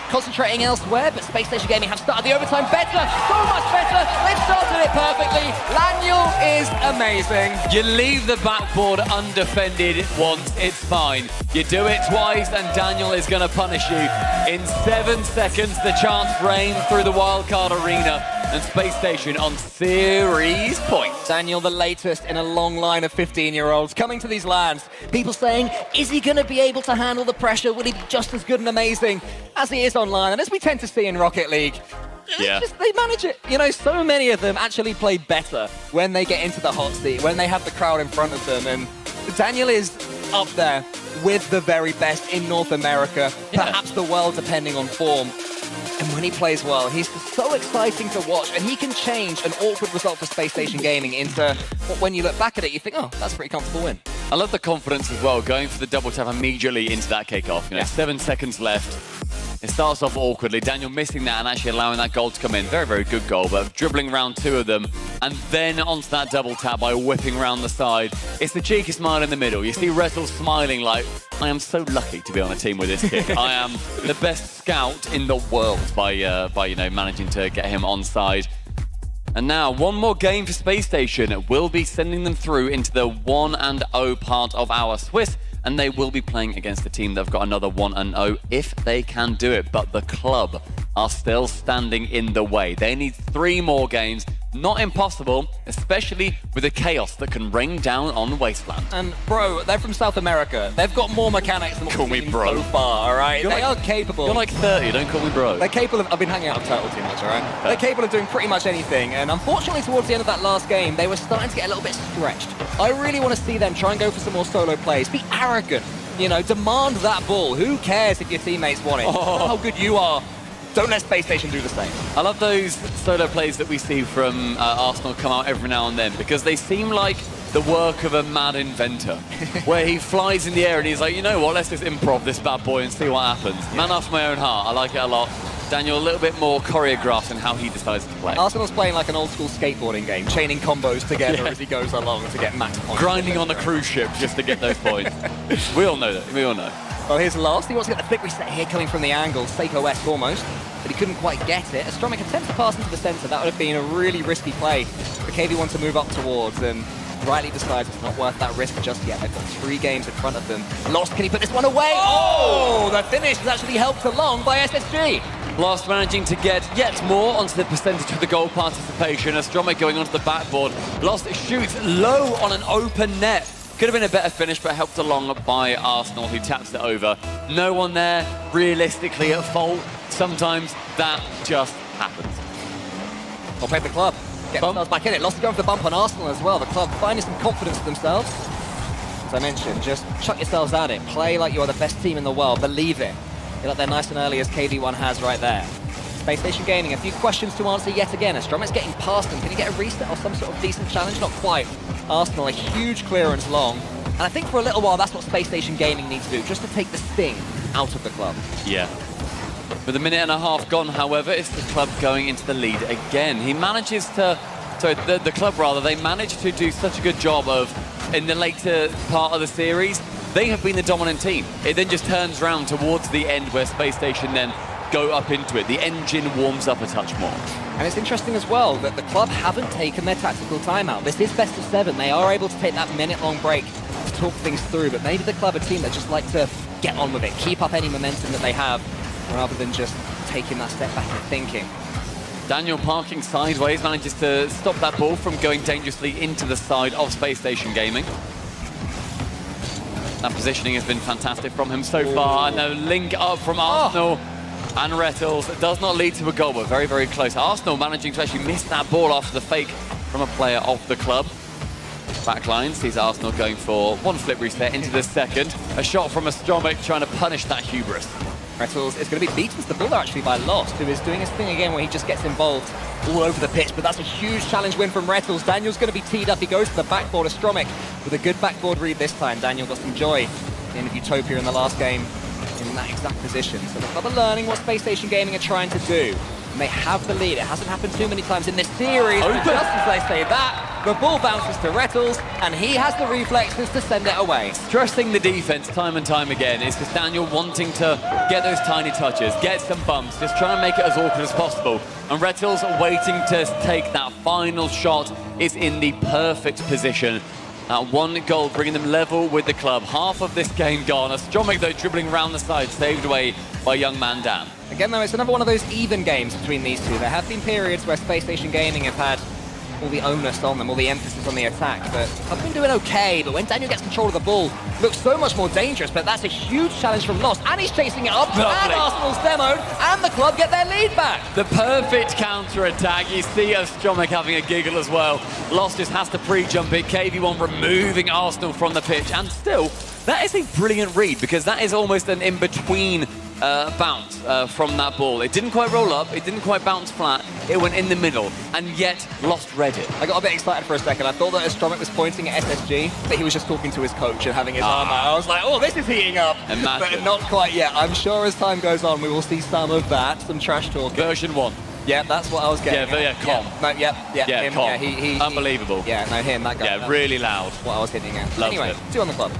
concentrating elsewhere, but Spacestation Gaming have started the overtime better. So much better. They've started it perfectly. Daniel is amazing. You leave the backboard undefended once, it's fine. You do it twice, and Daniel is going to punish you. In 7 seconds, the chance reigns through the wildcard arena, and Space Station on series point. Daniel, the latest in a long line of 15-year-olds coming to these lands. People saying, is he going to be able to handle the pressure? Will he be just as good and amazing as he is online? And as we tend to see in Rocket League, they manage it. You know, so many of them actually play better when they get into the hot seat, when they have the crowd in front of them. And Daniel is up there with the very best in North America, perhaps the world, depending on form. And when he plays well, he's so exciting to watch, and he can change an awkward result for Space Station Gaming into what, when you look back at it, you think, oh, that's a pretty comfortable win. I love the confidence as well, going for the double tap immediately into that kickoff. You know, 7 seconds left. It starts off awkwardly. Daniel missing that and actually allowing that goal to come in. Very, very good goal, but dribbling around 2 of them and then onto that double tap by whipping around the side. It's the cheeky smile in the middle. You see Rettles smiling like, I am so lucky to be on a team with this kid. I am the best scout in the world by you know, managing to get him onside. And now, one more game for Space Station will be sending them through into the 1-0 part of our Swiss, and they will be playing against a team that have got another 1-0 if they can do it. But the club are still standing in the way. They need 3 more games. Not impossible, especially with the chaos that can rain down on Wasteland. And bro, they're from South America. They've got more mechanics than what we've seen so far, all right? They are capable. You're like 30, don't call me bro. They're capable of, I've been hanging out with Turtle too much, all right? They're capable of doing pretty much anything, and unfortunately towards the end of that last game, they were starting to get a little bit stretched. I really want to see them try and go for some more solo plays. Be arrogant, you know, demand that ball. Who cares if your teammates want it? How good you are. Don't let Space Station do the same. I love those solo plays that we see from Arsenal come out every now and then, because they seem like the work of a mad inventor, where he flies in the air and he's like, you know what, let's just improv this bad boy and see what happens. Man after my own heart, I like it a lot. Daniel, a little bit more choreographed in how he decides to play. Arsenal's playing like an old school skateboarding game, chaining combos together as he goes along to get max points. Grinding on a cruise ship just to get those points. We all know that, we all know. Well, here's Lost. He wants to get the flick reset here coming from the angle. Seiko-esque almost, but he couldn't quite get it. Astromic attempts to pass into the center. That would have been a really risky play for KV1 to move up towards, and rightly decides it's not worth that risk just yet. They've got 3 games in front of them. Lost, can he put this one away? Oh! The finish is actually helped along by SSG. Lost managing to get yet more onto the percentage of the goal participation. Astromic going onto the backboard. Lost shoots low on an open net. Could have been a better finish, but helped along by Arsenal, who taps it over. No one there realistically at fault. Sometimes that just happens. Well played the club. Get themselves back in it. Lost going for the bump on Arsenal as well. The club finding some confidence for themselves. As I mentioned, just chuck yourselves at it. Play like you are the best team in the world. Believe it. Get up there nice and early as KV1 has right there. Space Station Gaming, a few questions to answer yet again. Astromic's getting past them. Can he get a reset or some sort of decent challenge? Not quite. Arsenal, a huge clearance long. And I think for a little while, that's what Space Station Gaming needs to do, just to take the sting out of the club. Yeah. With a minute and a half gone, however, it's the club going into the lead again. He manages to, sorry, the club rather, they managed to do such a good job of, in the later part of the series, they have been the dominant team. It then just turns around towards the end where Space Station then go up into it. The engine warms up a touch more. And it's interesting as well that the club haven't taken their tactical timeout. This is best of 7. They are able to take that minute-long break to talk things through, but maybe the club are a team that just like to get on with it, keep up any momentum that they have, rather than just taking that step back and thinking. Daniel parking sideways manages to stop that ball from going dangerously into the side of Spacestation Gaming. That positioning has been fantastic from him so far, and the link up from Arsenal and Rettles does not lead to a goal, but very, very close. Arsenal managing to actually miss that ball after the fake from a player of the club. Backline sees Arsenal going for one flip reset into the second. A shot from Astromic trying to punish that hubris. Rettles is going to be beaten to the ball actually by Lost, who is doing his thing again where he just gets involved all over the pitch, but that's a huge challenge win from Rettles. Daniel's going to be teed up. He goes to the backboard. Astromic with a good backboard read this time. Daniel got some joy in of Utopia in the last game in that exact position. So the club are learning what Spacestation Gaming are trying to do. And they have the lead. It hasn't happened too many times in this series. But just as they say that, the ball bounces to Rettles, and he has the reflexes to send it away. Stressing the defense time and time again. It's just Daniel wanting to get those tiny touches, get some bumps, just trying to make it as awkward as possible. And Rettles waiting to take that final shot is in the perfect position. That one goal bringing them level with the club. Half of this game gone. Astromic, though, dribbling around the side, saved away by young man Dan. Again, though, it's another one of those even games between these two. There have been periods where Spacestation Gaming have had all the onus on them, all the emphasis on the attack, but I've been doing okay. But when Daniel gets control of the ball, it looks so much more dangerous, but that's a huge challenge from Lost, and he's chasing it up, and Arsenal's demoed, and the club get their lead back. The perfect counter-attack. You see Astromic having a giggle as well. Lost just has to pre-jump it. KV1 removing Arsenal from the pitch, and still, that is a brilliant read, because that is almost an in-between bounce from that ball. It didn't quite roll up, it didn't quite bounce flat, it went in the middle, and yet Lost read it. I got a bit excited for a second. I thought that Astromic was pointing at SSG, but he was just talking to his coach and having his arm out. I was like, oh, this is heating up. Imagine. But not quite yet. I'm sure as time goes on, we will see some of that, some trash talking. Version 1. Yeah, that's what I was getting. Com. Him, Com. He, unbelievable. Yeah, no, him, that guy. Yeah, really loud. What I was hitting at. Loved anyway, it. 2 on the club.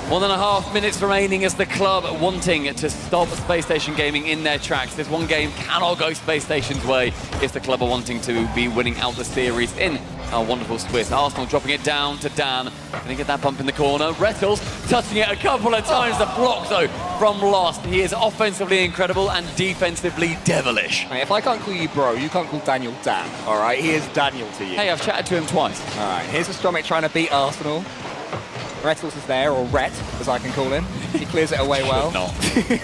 1.5 minutes remaining as the club wanting to stop Spacestation Gaming in their tracks. This one game cannot go Space Station's way if the club are wanting to be winning out the series in our wonderful Swiss. Arsenal dropping it down to Dan. Going to get that bump in the corner. Rettles touching it a couple of times. The block, though, from Lost. He is offensively incredible and defensively devilish. Hey, if I can't call you bro, you can't call Daniel Dan, all right? He is Daniel to you. Hey, I've chatted to him twice. All right, here's Astromic trying to beat Arsenal. Rettles is there, or Rhett, as I can call him. He clears it away well.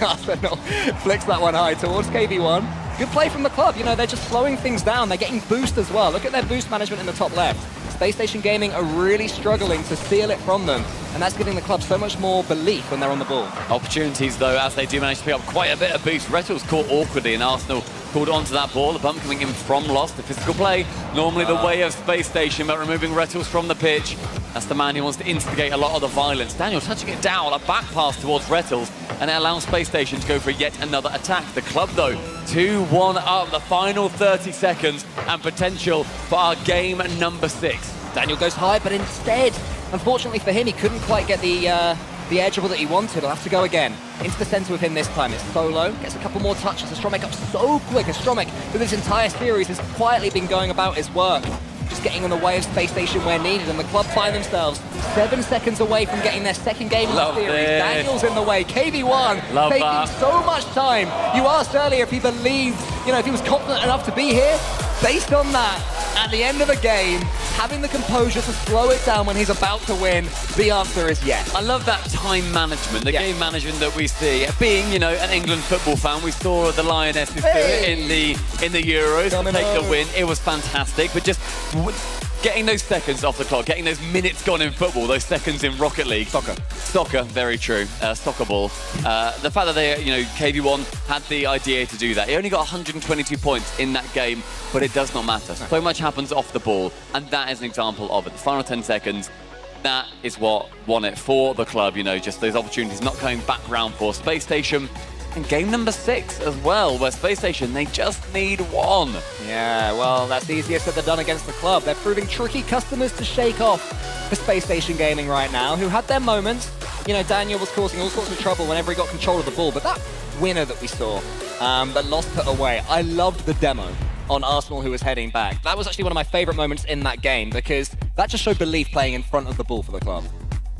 Arsenal flicks that one high towards KV1. Good play from the club. You know, they're just slowing things down. They're getting boost as well. Look at their boost management in the top left. Spacestation Gaming are really struggling to steal it from them, and that's giving the club so much more belief when they're on the ball. Opportunities, though, as they do manage to pick up quite a bit of boost. Rettles caught awkwardly, and Arsenal called onto that ball. The bump coming in from Lost. The physical play, normally the way of Space Station, but removing Rettles from the pitch. That's the man who wants to instigate a lot of the violence. Daniel touching it down, a back pass towards Rettles, and it allows Space Station to go for yet another attack. The club, though, 2-1 up, the final 30 seconds, and potential for our game number 6. Daniel goes high, but instead, unfortunately for him, he couldn't quite get the edge of that he wanted. He'll have to go again. Into the center with him this time. It's solo, gets a couple more touches. Astromic up so quick. Astromic, who this entire series has quietly been going about his work, just getting in the way of Space Station where needed, and the club find themselves 7 seconds away from getting their second game in the series. Daniel's in the way. KV1 taking so much time. You asked earlier if he believed, you know, if he was confident enough to be here. Based on that, at the end of a game, having the composure to slow it down when he's about to win, the answer is yes. I love that time management, the game management that we see. Being, you know, an England football fan, we saw the Lionesses do it in the Euros to take the win. It was fantastic, but just getting those seconds off the clock, getting those minutes gone in football, those seconds in Rocket League. Soccer, very true. Soccer ball. The fact that they, you know, KV1 had the idea to do that. He only got 122 points in that game, but it does not matter. So much happens off the ball, and that is an example of it. The final 10 seconds, that is what won it for the club, you know, just those opportunities not coming back round for Space Station. And game number 6 as well, where Space Station, they just need 1. Yeah, well, that's easier said than done against the club. They're proving tricky customers to shake off for Space Station Gaming right now, who had their moments. You know, Daniel was causing all sorts of trouble whenever he got control of the ball, but that winner that we saw, but Lost put away. I loved the demo on Arsenal, who was heading back. That was actually one of my favorite moments in that game, because that just showed belief playing in front of the ball for the club.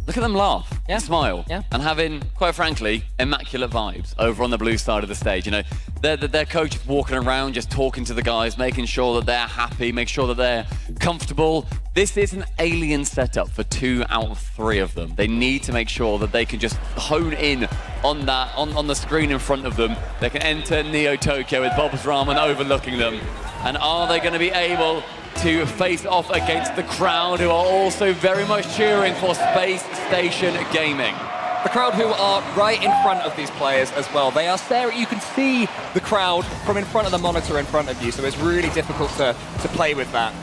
Look at them laugh, smile, Yeah. and having, quite frankly, immaculate vibes over on the blue side of the stage. You know, their coach is walking around, just talking to the guys, making sure that they're happy, make sure that they're comfortable. This is an alien setup for 2 out of 3 of them. They need to make sure that they can just hone in on that, on the screen in front of them. They can enter Neo Tokyo with Bob's Ramen overlooking them. And are they going to be able to face off against the crowd, who are also very much cheering for Space Station Gaming? The crowd who are right in front of these players as well. They are staring, you can see the crowd from in front of the monitor in front of you, so it's really difficult to play with that.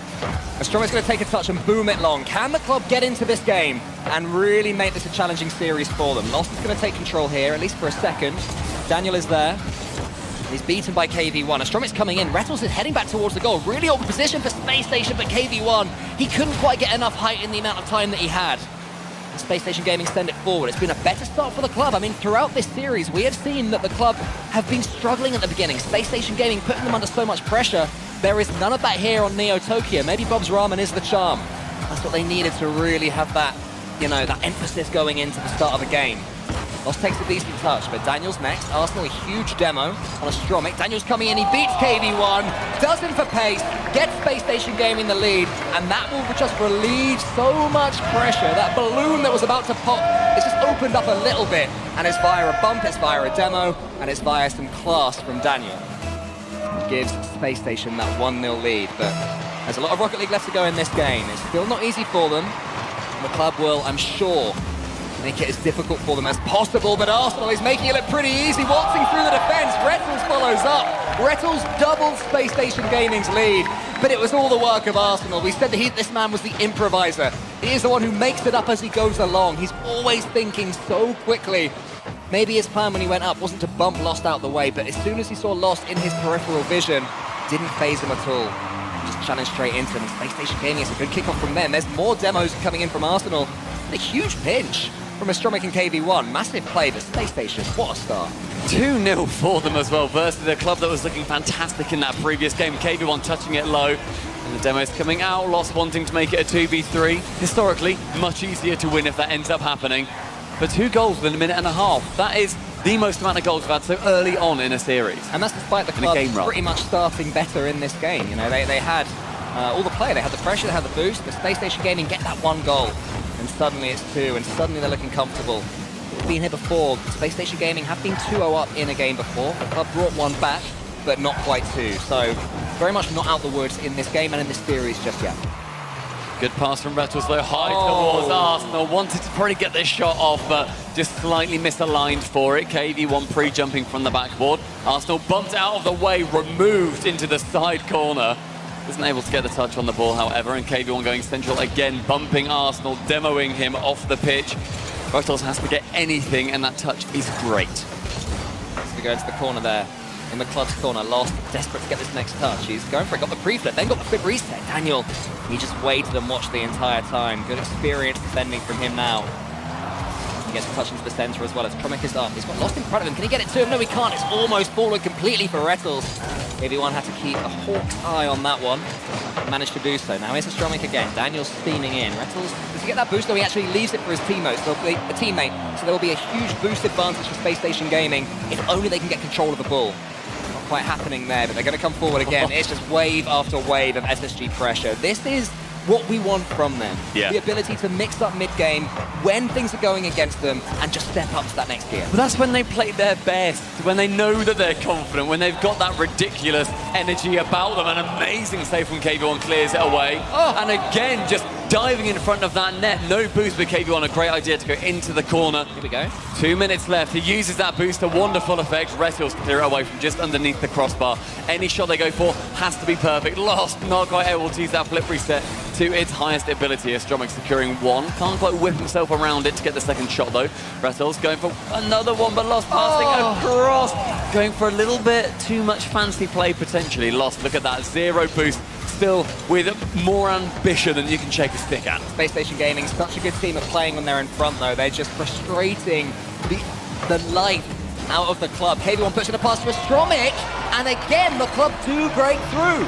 Astromic's going to take a touch and boom it long. Can the club get into this game and really make this a challenging series for them? Lost is going to take control here, at least for a second. Daniel is there. He's beaten by KV1. Astromic's coming in. Rettles is heading back towards the goal. Really open position for Space Station, but KV1, he couldn't quite get enough height in the amount of time that he had. Space Station Gaming send it forward. It's been a better start for the club. I mean, throughout this series, we have seen that the club have been struggling at the beginning. Space Station Gaming putting them under so much pressure. There is none of that here on Neo Tokyo. Maybe Bob's Ramen is the charm. That's what they needed to really have that, you know, that emphasis going into the start of a game. Lost takes a decent touch, but Daniel's next. Arsenal, a huge demo on Astromic. Daniel's coming in, he beats KV1, does him for pace, gets Space Station Gaming the lead, and that will just relieve so much pressure. That balloon that was about to pop, it's just opened up a little bit, and it's via a bump, it's via a demo, and it's via some class from Daniel. It gives Space Station that 1-0 lead, but there's a lot of Rocket League left to go in this game. It's still not easy for them. The club will, I'm sure, make it as difficult for them as possible, but Arsenal is making it look pretty easy, waltzing through the defense. Rettles follows up. Rettles doubles Space Station Gaming's lead, but it was all the work of Arsenal. We said that this man was the improviser. He is the one who makes it up as he goes along. He's always thinking so quickly. Maybe his plan when he went up wasn't to bump Lost out the way, but as soon as he saw Lost in his peripheral vision, didn't phase him at all. Just challenged straight into him. Space Station Gaming is a good kickoff from them. There's more demos coming in from Arsenal. And a huge pinch from Astromic and KV1. Massive play, but Space Station, what a start. 2-0 for them as well, versus a club that was looking fantastic in that previous game. KV1 touching it low, and the demo's coming out. Lost wanting to make it a 2v3. Historically, much easier to win if that ends up happening. But 2 goals within a minute and a half. That is the most amount of goals we've had so early on in a series. And that's despite the club pretty much starting better in this game. You know, they had all the play, they had the pressure, they had the boost. The Space Station Gaming get that 1 goal. And suddenly it's 2, and suddenly they're looking comfortable. We've been here before. Space Station Gaming have been 2-0 up in a game before. The club brought 1 back, but not quite 2. So very much not out the woods in this game and in this series just yet. Good pass from Rettles though, high towards Arsenal. Wanted to probably get this shot off, but just slightly misaligned for it. KV1 pre-jumping from the backboard. Arsenal bumped out of the way, removed into the side corner. Wasn't able to get the touch on the ball, however, and KV1 going central again, bumping Arsenal, demoing him off the pitch. Rettles has to get anything, and that touch is great. So we go into the corner there. In the club's corner, Lost, desperate to get this next touch. He's going for it, got the pre-flip, then got the flip reset. Daniel, he just waited and watched the entire time. Good experience defending from him now. He gets a touch into the center as well as Tromic is up. He's got Lost in front of him. Can he get it to him? No, he can't. It's almost fallen completely for Rettles. KV1 had to keep a hawk's eye on that one. Managed to do so. Now here's Astromic again. Daniel's steaming in. Rettles, does he get that boost? No, he actually leaves it for his teammate. So there will be a huge boost advantage for Space Station Gaming if only they can get control of the ball. Not quite happening there, but they're going to come forward again. It's just wave after wave of SSG pressure. This is what we want from them. Yeah. The ability to mix up mid-game when things are going against them and just step up to that next gear. But that's when they play their best, when they know that they're confident, when they've got that ridiculous energy about them. An amazing save from KV1 clears it away. And again, just diving in front of that net. No boost, but KV1, a great idea to go into the corner. Here we go. 2 minutes left. He uses that boost to wonderful effect. Rettles clear it away from just underneath the crossbar. Any shot they go for has to be perfect. Lost, not quite able to use that flip reset to its highest ability. Astromic securing 1. Can't quite whip himself around it to get the second shot though. Rettles going for another one, but Lost passing across. Going for a little bit too much fancy play potentially. Lost, look at that, 0 boost. Still with more ambition than you can shake a stick at. Space Station Gaming, such a good team at playing when they're in front though. They're just frustrating the life out of the club. KV1 pushing a pass to Astromic, and again, the club do break through.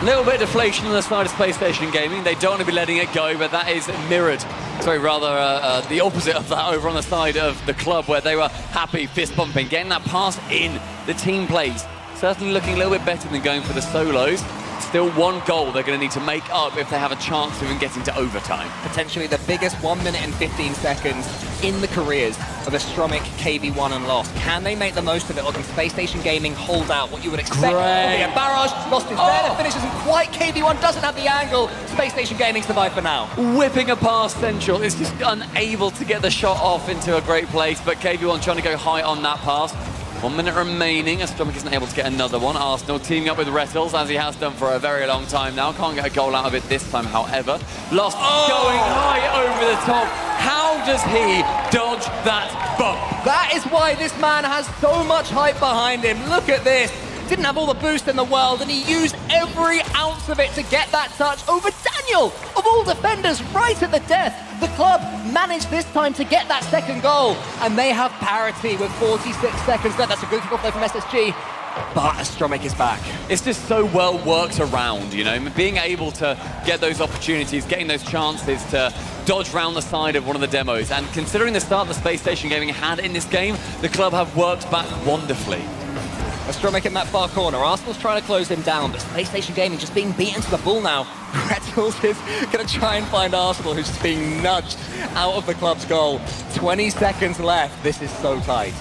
A little bit of deflation on the side of Spacestation Gaming. They don't want to be letting it go, but that is mirrored. Sorry, rather the opposite of that over on the side of the club, where they were happy, fist bumping, getting that pass in. The team plays certainly looking a little bit better than going for the solos. Still one goal they're going to need to make up if they have a chance of even getting to overtime. Potentially the biggest 1 minute and 15 seconds in the careers of Astromic, KV1 and Lost. Can they make the most of it, or can Spacestation Gaming hold out what you would expect? Great. A barrage, Lost is there, the finish isn't quite, KV1 doesn't have the angle, Spacestation Gaming survive for now. Whipping a past Central, is just unable to get the shot off into a great place, but KV1 trying to go high on that pass. 1 minute remaining, Astromic isn't able to get another one. Arsenal teaming up with Rettles, as he has done for a very long time now. Can't get a goal out of it this time, however. Lost going high over the top. How does he dodge that bump? That is why this man has so much hype behind him. Look at this. Didn't have all the boost in the world, and he used every ounce of it to get that touch over Daniel, of all defenders, right at the death. The club managed this time to get that second goal, and they have parity with 46 seconds left. That's a good kickoff though from SSG, but Astromic is back. It's just so well worked around, you know, being able to get those opportunities, getting those chances to dodge round the side of one of the demos, and considering the start that Spacestation Gaming had in this game, the club have worked back wonderfully. Astromic in that far corner. Arsenal's trying to close him down, but Spacestation Gaming just being beaten to the ball now. Rettles is going to try and find Arsenal, who's just being nudged out of the club's goal. 20 seconds left. This is so tight.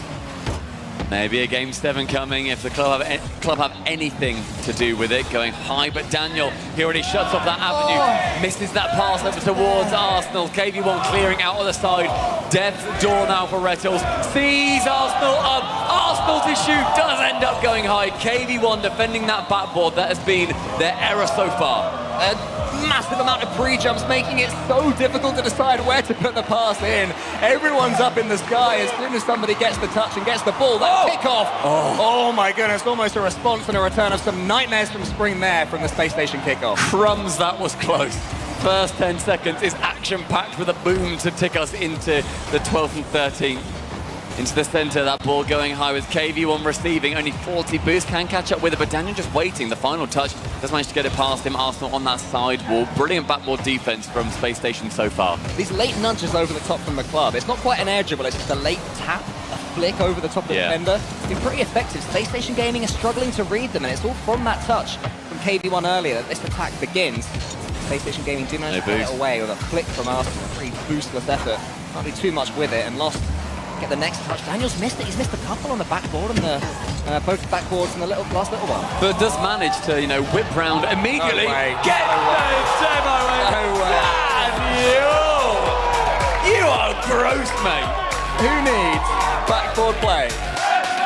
Maybe a Game 7 coming if the club have anything to do with it. Going high, but Daniel, he already shuts off that avenue. Misses that pass over towards Arsenal. KV1 clearing out of the side. Death's door now for Rettles. Sees Arsenal up. Arsenal to shoot. Does end up going high. KV1 defending that backboard. That has been their error so far. A massive amount of pre-jumps, making it so difficult to decide where to put the pass in. Everyone's up in the sky as soon as somebody gets the touch and gets the ball. That kickoff. Oh my goodness, almost a response and a return of some nightmares from Spring there from the Space Station kickoff. Crumbs, that was close. First 10 seconds is action-packed with a boom to tick us into the 12th and 13th. Into the center, that ball going high with KV1 receiving, only 40 boost, can catch up with it, but Daniel just waiting. The final touch does manage to get it past him. Arsenal on that side wall. Brilliant backboard defense from Space Station so far. These late nudges over the top from the club, it's not quite an air dribble, it's just a late tap, a flick over the top of the defender. It's been pretty effective. Space Station Gaming is struggling to read them, and it's all from that touch from KV1 earlier that this attack begins. Space Station Gaming do manage to get it away with a flick from Arsenal, a pretty boostless effort. Can't do too much with it, and Lost get the next touch. Daniel's missed it. He's missed a couple on the backboard and the both backboards in the last little one. But does manage to, you know, whip round immediately. No way. Get the demo in. No way. Daniel! You are gross, mate. Who needs backboard play?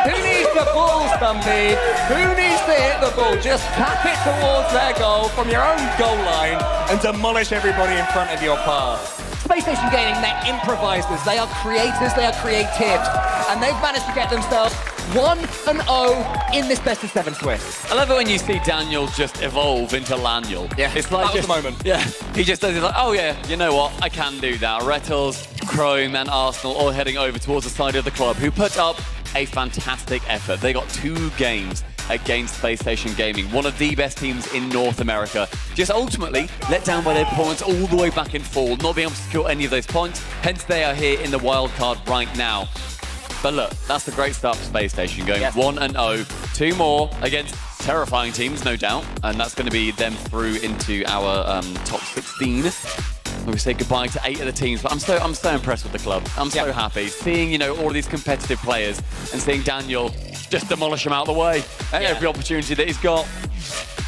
Who needs the ball, Stumpy? Who needs to hit the ball? Just tap it towards their goal from your own goal line and demolish everybody in front of your path. Space Station Gaming, they're improvisers, they are creators, they are creatives, and they've managed to get themselves 1-0 in this best of 7 Swiss. I love it when you see Daniel just evolve into Laniel. Yeah, it's like that was the moment. Yeah, he just does it like, oh yeah, you know what, I can do that. Rettles, Chrome and Arsenal all heading over towards the side of the club, who put up a fantastic effort. They got 2 games against Space Station Gaming, one of the best teams in North America. Just ultimately let down by their opponents all the way back in fall, not being able to secure any of those points, hence they are here in the wild card right now. But look, that's a great start for Space Station, going 1-0, 2 more against terrifying teams, no doubt, and that's going to be them through into our top 16. We say goodbye to 8 of the teams, but I'm so impressed with the club. I'm so happy seeing, you know, all these competitive players and seeing Daniel just demolish them out of the way at every opportunity that he's got.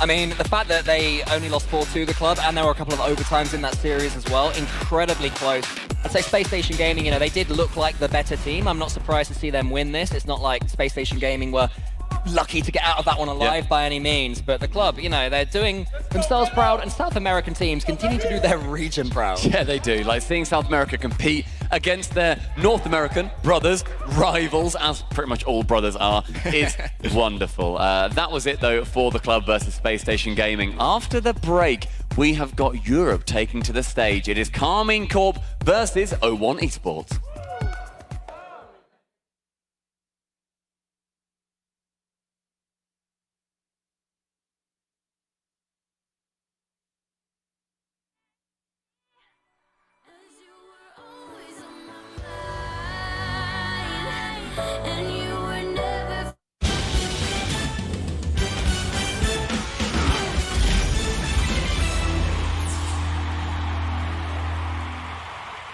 I mean, the fact that they only lost 4-2 the club, and there were a couple of overtimes in that series as well, incredibly close. I'd say Space Station Gaming, you know, they did look like the better team. I'm not surprised to see them win this. It's not like Space Station Gaming were lucky to get out of that one alive by any means, but the club, you know, they're doing themselves proud, and South American teams continue to do their region proud. Yeah, they do. Like seeing South America compete against their North American brothers, rivals, as pretty much all brothers are, is wonderful. That was it though for the club versus Space Station Gaming. After the break, we have got Europe taking to the stage. It is Carmine Corp versus O1 Esports.